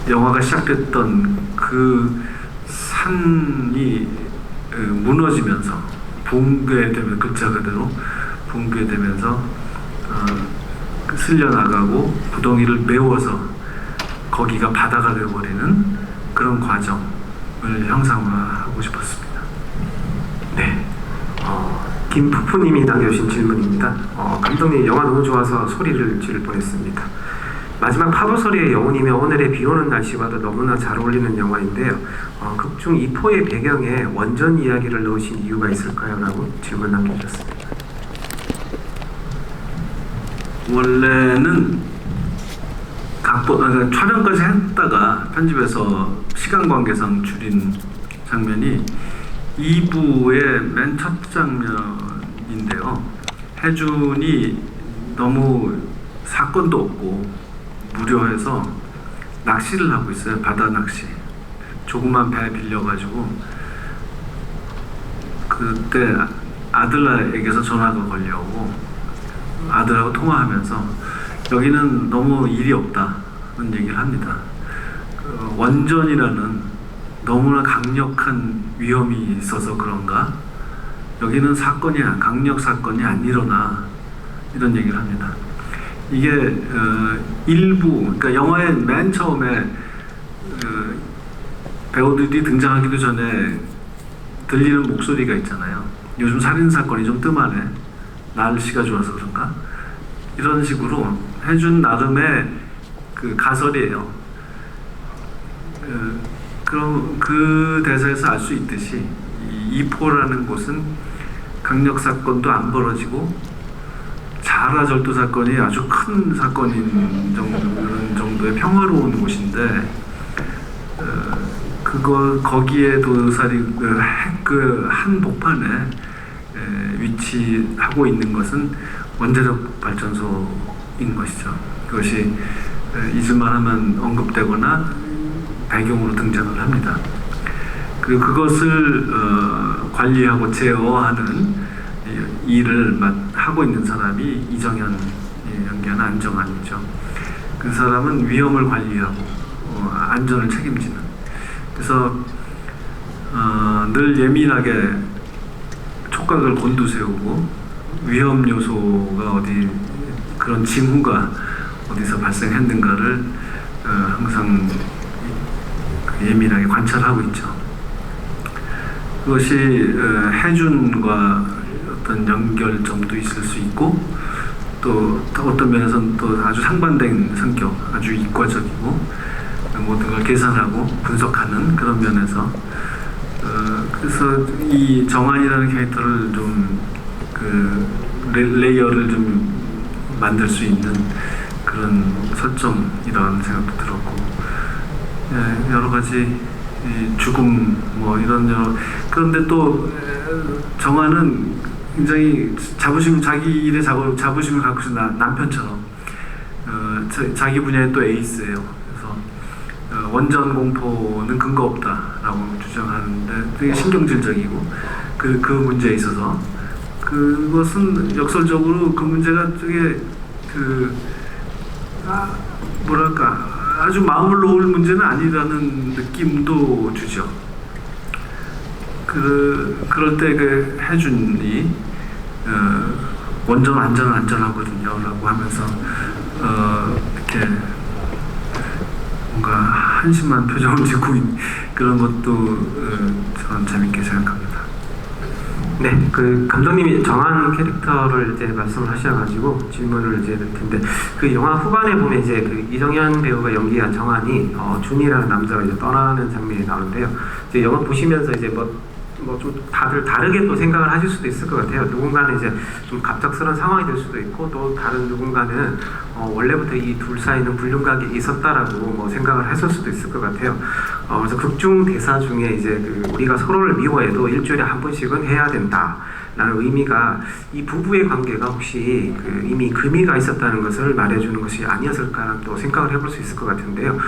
영화가 시작됐던 그 산이 무너지면서 붕괴되면 글자 그대로 붕괴되면서 쓸려나가고 구덩이를 메워서 거기가 바다가 되어버리는 그런 과정을 형상화하고 싶었습니다. 네. 김푸푸님이 남겨주신 질문입니다. 감독님 영화 너무 좋아서 소리를 지를 뻔했습니다. 마지막 파도소리의 여운이며 오늘의 비오는 날씨와도 너무나 잘 어울리는 영화인데요. 극중 2포의 배경에 원전 이야기를 넣으신 이유가 있을까요? 라고 질문 남겨주셨습니다. 원래는 촬영까지 했다가 편집해서 시간 관계상 줄인 장면이 2부의 맨 첫 장면인데요. 혜준이 너무 사건도 없고 무료해서 낚시를 하고 있어요. 바다 낚시. 조그만 배 빌려가지고 그때 아들에게서 전화가 걸려오고 아들하고 통화하면서 여기는 너무 일이 없다는 얘기를 합니다. 원전이라는 너무나 강력한 위험이 있어서 그런가 여기는 강력 사건이 안 일어나 이런 얘기를 합니다. 이게 일부 그러니까 영화의 맨 처음에 배우들이 등장하기도 전에 들리는 목소리가 있잖아요. 요즘 살인 사건이 좀 뜸하네. 날씨가 좋아서 그런가? 이런 식으로 해준 나름의 그 가설이에요. 그럼 그 대사에서 알 수 있듯이 이포라는 곳은 강력 사건도 안 벌어지고 자라 절도 사건이 아주 큰 사건인 정도의 평화로운 곳인데 거기에 도살이 그 한복판에 위치하고 있는 것은 원자력 발전소인 것이죠. 그것이 잊을만 하면 언급되거나 배경으로 등장을 합니다. 그리고 그것을 관리하고 제어하는 일을 하고 있는 사람이 이정현 연기하는 안정환이죠. 그 사람은 위험을 관리하고 안전을 책임지는. 그래서 늘 예민하게 촉각을 곤두세우고 위험 요소가 어디 그런 징후가 어디서 발생했는가를 항상 예민하게 관찰하고 있죠. 그것이 해준과 어떤 연결점도 있을 수 있고 또 어떤 면에서는 또 아주 상반된 성격, 아주 이과적이고 모든 걸 계산하고 분석하는 그런 면에서 그래서 이 정한이라는 캐릭터를 좀 레이어를 좀 만들 수 있는 그런 설정이라는 생각도 들었고 여러 가지 죽음 뭐 이런 그런데 또 정한은 굉장히 자기 일에 자부심을 갖고 있는 남편처럼 자기 분야의 또 에이스예요. 그래서 원전 공포는 근거 없다라고 주장하는데 되게 신경질적이고 그 문제에 있어서 그것은 역설적으로 그 문제가 되게 뭐랄까 아주 마음을 놓을 문제는 아니라는 느낌도 주죠. 그럴 때 그 해준이 원전 안전하거든요 라고 하면서 이렇게 뭔가 한심한 표정을 짓고 그런 것도 저는 재밌게 생각합니다. 네, 그 감독님이 정한 캐릭터를 이제 말씀을 하셔가지고 질문을 이제 될 텐데 그 영화 후반에 보면 이제 그 이정현 배우가 연기한 정한이 준이라는 남자가 이제 떠나는 장면이 나오는데요. 이제 영화 보시면서 이제 뭐 뭐 좀 다들 다르게 또 생각을 하실 수도 있을 것 같아요. 누군가는 이제 좀 갑작스러운 상황이 될 수도 있고, 또 다른 누군가는 원래부터 이 둘 사이는 불륜관계 있었다라고 뭐 생각을 했을 수도 있을 것 같아요. 그래서 극중 대사 중에 이제 우리가 서로를 미워해도 일주일에 한 번씩은 해야 된다. 라는 의미가 이 부부의 관계가 혹시 이미 금이가 있었다는 것을 말해주는 것이 아니었을까라는 또 생각을 해볼 수 있을 것 같은데요.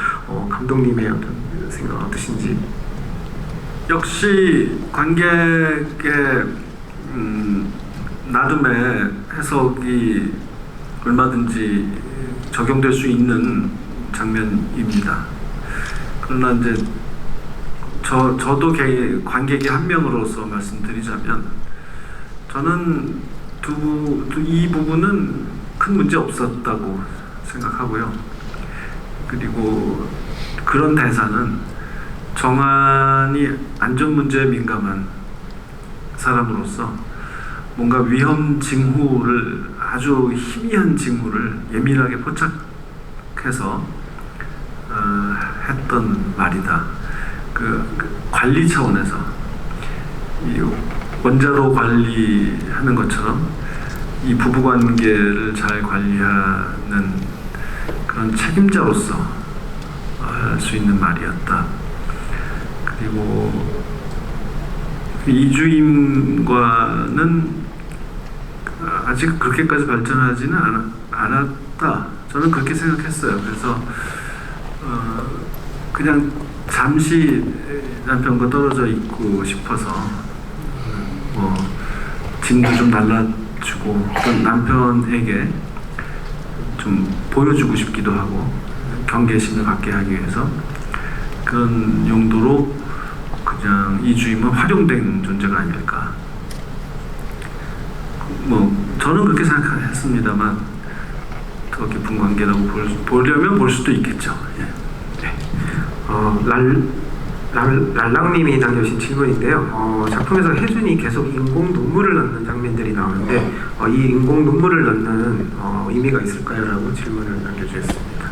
감독님의 어떤 생각 어떠신지? 역시 관객의 나름의 해석이 얼마든지 적용될 수 있는 장면입니다. 그러나 이제 저도 관객의 한 명으로서 말씀드리자면, 저는 이 부분은 큰 문제 없었다고 생각하고요. 그리고 그런 대사는 정한이 안전 문제에 민감한 사람으로서 뭔가 위험 징후를, 아주 희미한 징후를 예민하게 포착해서 했던 말이다. 그 관리 차원에서 이 원자로 관리하는 것처럼 이 부부관계를 잘 관리하는 그런 책임자로서 할 수 있는 말이었다. 그리고 이주임과는 아직 그렇게까지 발전하지는 않았다. 저는 그렇게 생각했어요. 그래서 그냥 잠시 남편과 떨어져 있고 싶어서 뭐 진도 좀 날라주고, 또 남편에게 좀 보여주고 싶기도 하고 경계심을 갖게 하기 위해서 그런 용도로 그냥 이주임은 활용된 존재가 아닐까. 뭐 저는 그렇게 생각했습니다만 더 깊은 관계라고 보려면 볼 수도 있겠죠. 예. 네. 랄랑님이 남겨주신 질문인데요. 작품에서 혜준이 계속 인공 눈물을 넣는 장면들이 나오는데 이 인공 눈물을 넣는 의미가 있을까요? 라고 질문을 남겨주셨습니다.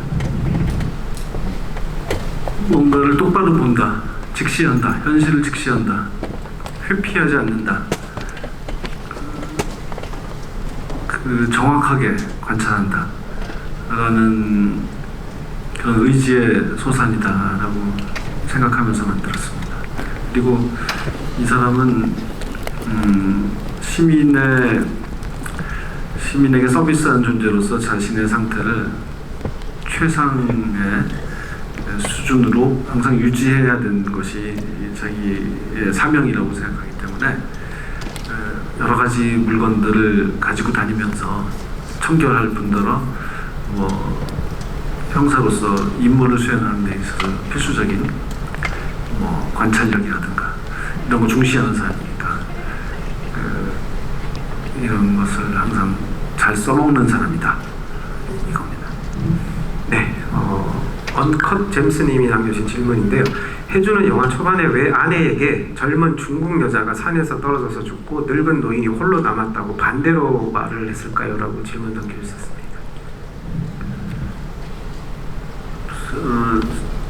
뭔가를 똑바로 본다, 직시한다, 현실을 직시한다, 회피하지 않는다, 정확하게 관찰한다 라는 그런 의지의 소산이다라고 생각하면서 만들었습니다. 그리고 이 사람은 시민에게 서비스하는 존재로서 자신의 상태를 최상의 수준으로 항상 유지해야 되는 것이 자기의 사명이라고 생각하기 때문에 여러 가지 물건들을 가지고 다니면서 청결할 뿐더러 뭐 형사로서 임무를 수행하는 데 있어서 필수적인 뭐 관찰력이라든가 이런 거 중시하는 사람이니까 이런 것을 항상 잘 써먹는 사람이다, 이겁니다. 네, 언컷 제임스님이 남겨주신 질문인데요. 혜주는 영화 초반에 왜 아내에게 젊은 중국 여자가 산에서 떨어져서 죽고 늙은 노인이 홀로 남았다고 반대로 말을 했을까요? 라고 질문 남겨주셨습니다.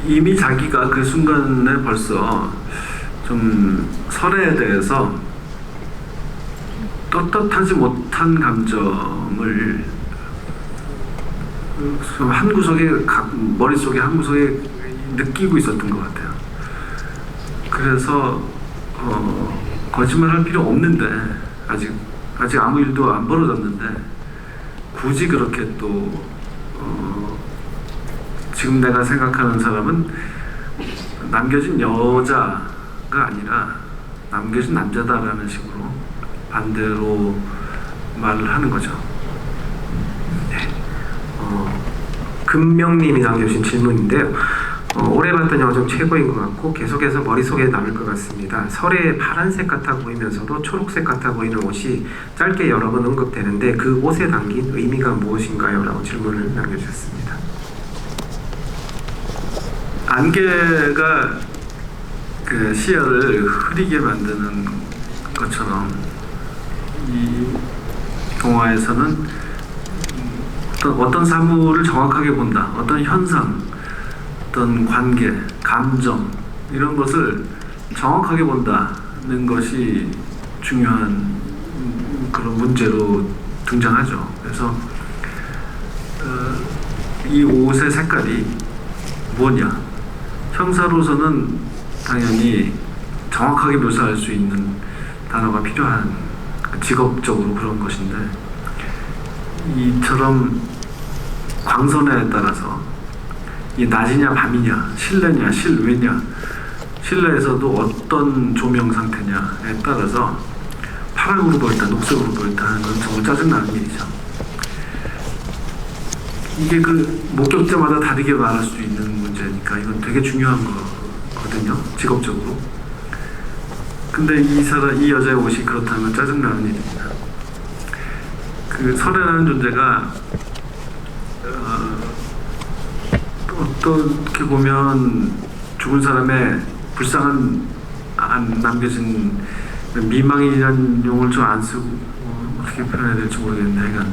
이미 자기가 그 순간에 벌써 좀 설애에 대해서 떳떳하지 못한 감정을 한 구석에, 머릿속에 한 구석에 느끼고 있었던 것 같아요. 그래서 거짓말할 필요 없는데, 아직 아무 일도 안 벌어졌는데 굳이 그렇게 또 지금 내가 생각하는 사람은 남겨진 여자가 아니라 남겨진 남자다라는 식으로 반대로 말을 하는 거죠. 네. 금명님이 남겨주신 질문인데요. 올해 봤던 영화 중 최고인 것 같고 계속해서 머릿속에 남을 것 같습니다. 설에 파란색 같아 보이면서도 초록색 같아 보이는 옷이 짧게 여러 번 언급되는데 그 옷에 담긴 의미가 무엇인가요? 라고 질문을 남겨주셨습니다. 안개가 그 시야를 흐리게 만드는 것처럼 이 동화에서는 어떤 사물을 정확하게 본다, 어떤 현상, 어떤 관계, 감정 이런 것을 정확하게 본다 것이 중요한 그런 문제로 등장하죠. 그래서 이 옷의 색깔이 뭐냐? 형사로서는 당연히 정확하게 묘사할 수 있는 단어가 필요한 직업적으로 그런 것인데 이처럼 광선에 따라서 이 낮이냐 밤이냐 실내냐 실외냐 실내에서도 어떤 조명 상태냐에 따라서 파랑으로 보였다 녹색으로 보였다 하는 건 정말 짜증나는 일이죠. 이게 그 목격자마다 다르게 말할 수 있는 문제니까 이건 되게 중요한 거거든요, 직업적으로. 근데 이 여자의 옷이 그렇다면 짜증나는 일입니다. 그 설애라는 존재가 어떻게 보면 죽은 사람의 불쌍한 안 남겨진 미망이라는 용어를 좀 안 쓰고 어떻게 표현해야 될지 모르겠는데 그러니까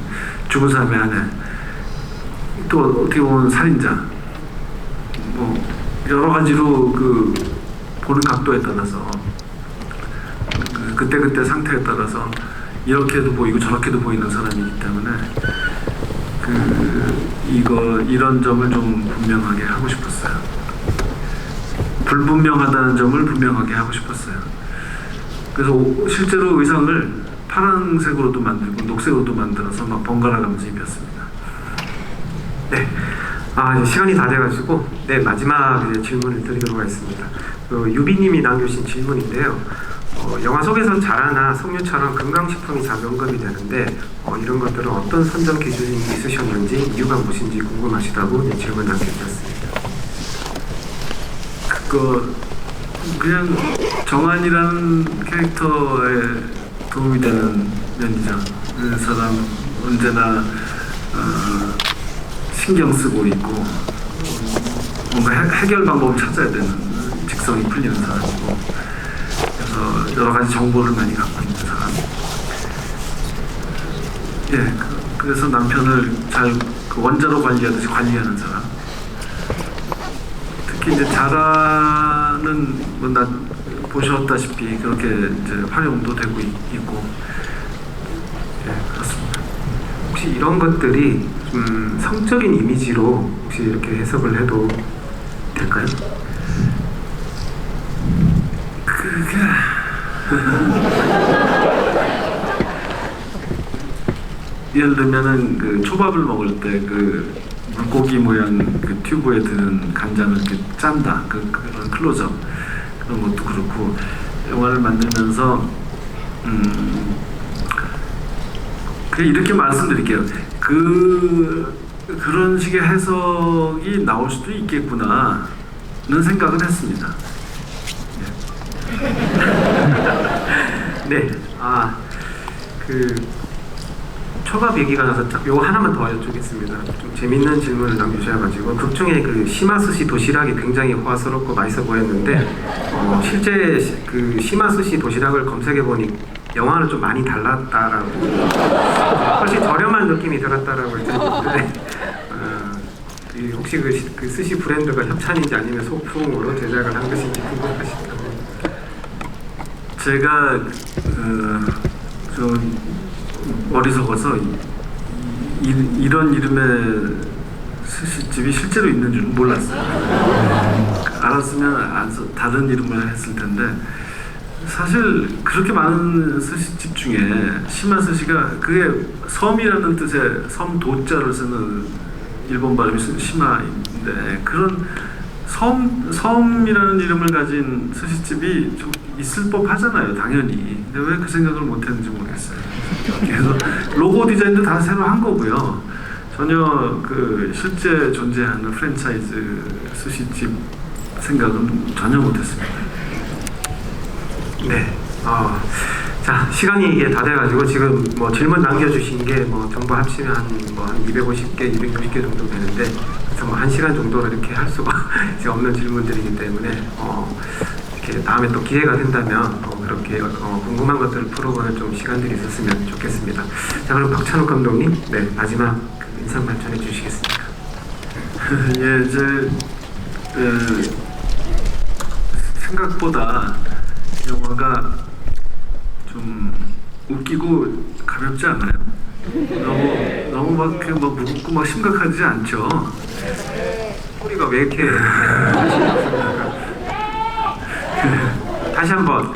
죽은 사람의 아내 또 어떻게 보면 살인자 뭐 여러 가지로 그 보는 각도에 따라서 그때 상태에 따라서 이렇게도 보이고 저렇게도 보이는 사람이기 때문에 이런 점을 좀 분명하게 하고 싶었어요. 불분명하다는 점을 분명하게 하고 싶었어요. 그래서 실제로 의상을 파란색으로도 만들고 녹색으로도 만들어서 막 번갈아 가면서 입혔습니다. 네, 이제 시간이 다 돼가지고 마지막 이제 질문을 드리도록 하겠습니다. 유비님이 남겨주신 질문인데요. 영화 속에서 자라나 석류처럼 건강식품이 잘 언급이 되는데 이런 것들은 어떤 선정 기준이 있으셨는지 이유가 무엇인지 궁금하시다고 이제 질문 남겨주셨습니다. 그냥 정한이라는 캐릭터에 도움이 되는 면이죠. 그 사람 언제나 신경 쓰고 있고 뭔가 해결 방법을 찾아야 되는 직성이 풀리는 사람이고 그래서 여러 가지 정보를 많이 갖고 있는 사람. 예, 그래서 남편을 잘 원자로 관리하듯이 관리하는 사람. 특히 이제 자라는 보셨다시피 그렇게 이제 활용도 되고 있고, 예, 그렇습니다. 혹시 이런 것들이 성적인 이미지로 혹시 이렇게 해석을 해도 될까요? 예를 들면은 그 초밥을 먹을 때 그 물고기 모양 그 튜브에 드는 간장을 이렇게 짠다 그런 클로즈업 그런 것도 그렇고 영화를 만들면서 이렇게 말씀드릴게요. 그런 식의 해석이 나올 수도 있겠구나는 생각을 했습니다. 네, 초밥 얘기가 나서 요거 하나만 더 여쭙겠습니다. 좀 재밌는 질문을 남겨주셔가지고 극 중에 그 시마스시 도시락이 굉장히 호화스럽고 맛있어 보였는데 실제 그 시마스시 도시락을 검색해 보니 영화는 좀 많이 달랐다라고 훨씬 저렴한 느낌이 들었다라고 했는데 혹시 그 스시 브랜드가 협찬인지 아니면 소품으로 제작을 한 것인지 궁금하시다고. 제가 좀 어리석어서 이런 이름의 스시집이 실제로 있는 줄은 몰랐어요. 알았으면 다른 이름을 했을 텐데 사실 그렇게 많은 스시집 중에 시마스시가 그게 섬이라는 뜻의 섬도자를 쓰는 일본 발음이 시마인데 그런 섬이라는 이름을 가진 스시집이 좀 있을 법하잖아요, 당연히. 근데 왜 그 생각을 못했는지 모르겠어요. 그래서 로고 디자인도 다 새로 한 거고요. 전혀 그 실제 존재하는 프랜차이즈 스시집 생각은 전혀 못했습니다. 네. 자, 시간이 이게 다 돼가지고 지금 뭐 질문 남겨주신 게 뭐 정보 합치면 한 250개, 260개 정도 되는데 그래서 뭐 1시간 정도로 이렇게 할 수가 이제 없는 질문들이기 때문에 이렇게 다음에 또 기회가 된다면 그렇게 궁금한 것들을 풀어보는 좀 시간들이 있었으면 좋겠습니다. 자, 그럼 박찬욱 감독님, 마지막 인상 발전해 주시겠습니까? 예, 생각보다 영화가 좀 웃기고 가볍지 않아요? 너무 막 무겁고 막 심각하지 않죠? 소리가 왜 이렇게 다시 한번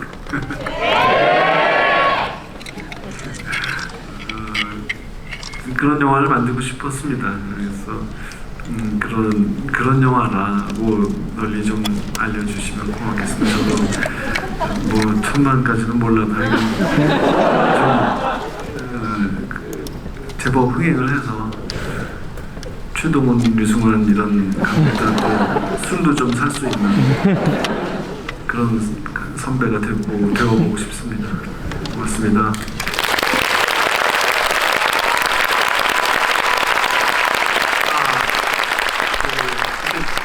그런 영화를 만들고 싶었습니다. 그래서 그런 영화라고 널리 좀 알려주시면 고맙겠습니다. 뭐 1000만까지는 몰라도 제법 흥행을 해서 최동원, 류승환 이런 감독들한테 술도 좀 살 수 있는 그런 선배가 되어보고 싶습니다. 고맙습니다.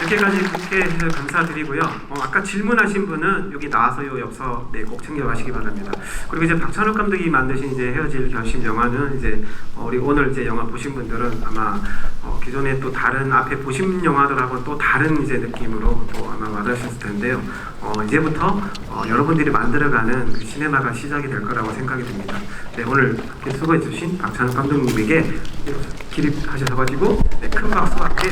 이렇게까지 해주셔서 감사드리고요. 아까 질문하신 분은 여기 나와서요 엽서 꼭 챙겨가시기 바랍니다. 그리고 이제 박찬욱 감독이 만드신 이제 헤어질 결심 영화는 이제 우리 오늘 이제 영화 보신 분들은 아마 기존에 또 다른 앞에 보신 영화들하고는 또 다른 이제 느낌으로 또 아마 와닿으셨을 텐데요. 이제부터 여러분들이 만들어가는 그 시네마가 시작이 될 거라고 생각이 듭니다. 네, 오늘 함께 수고해주신 박찬욱 감독님에게 기립하셔가지고 큰 박수와 함께.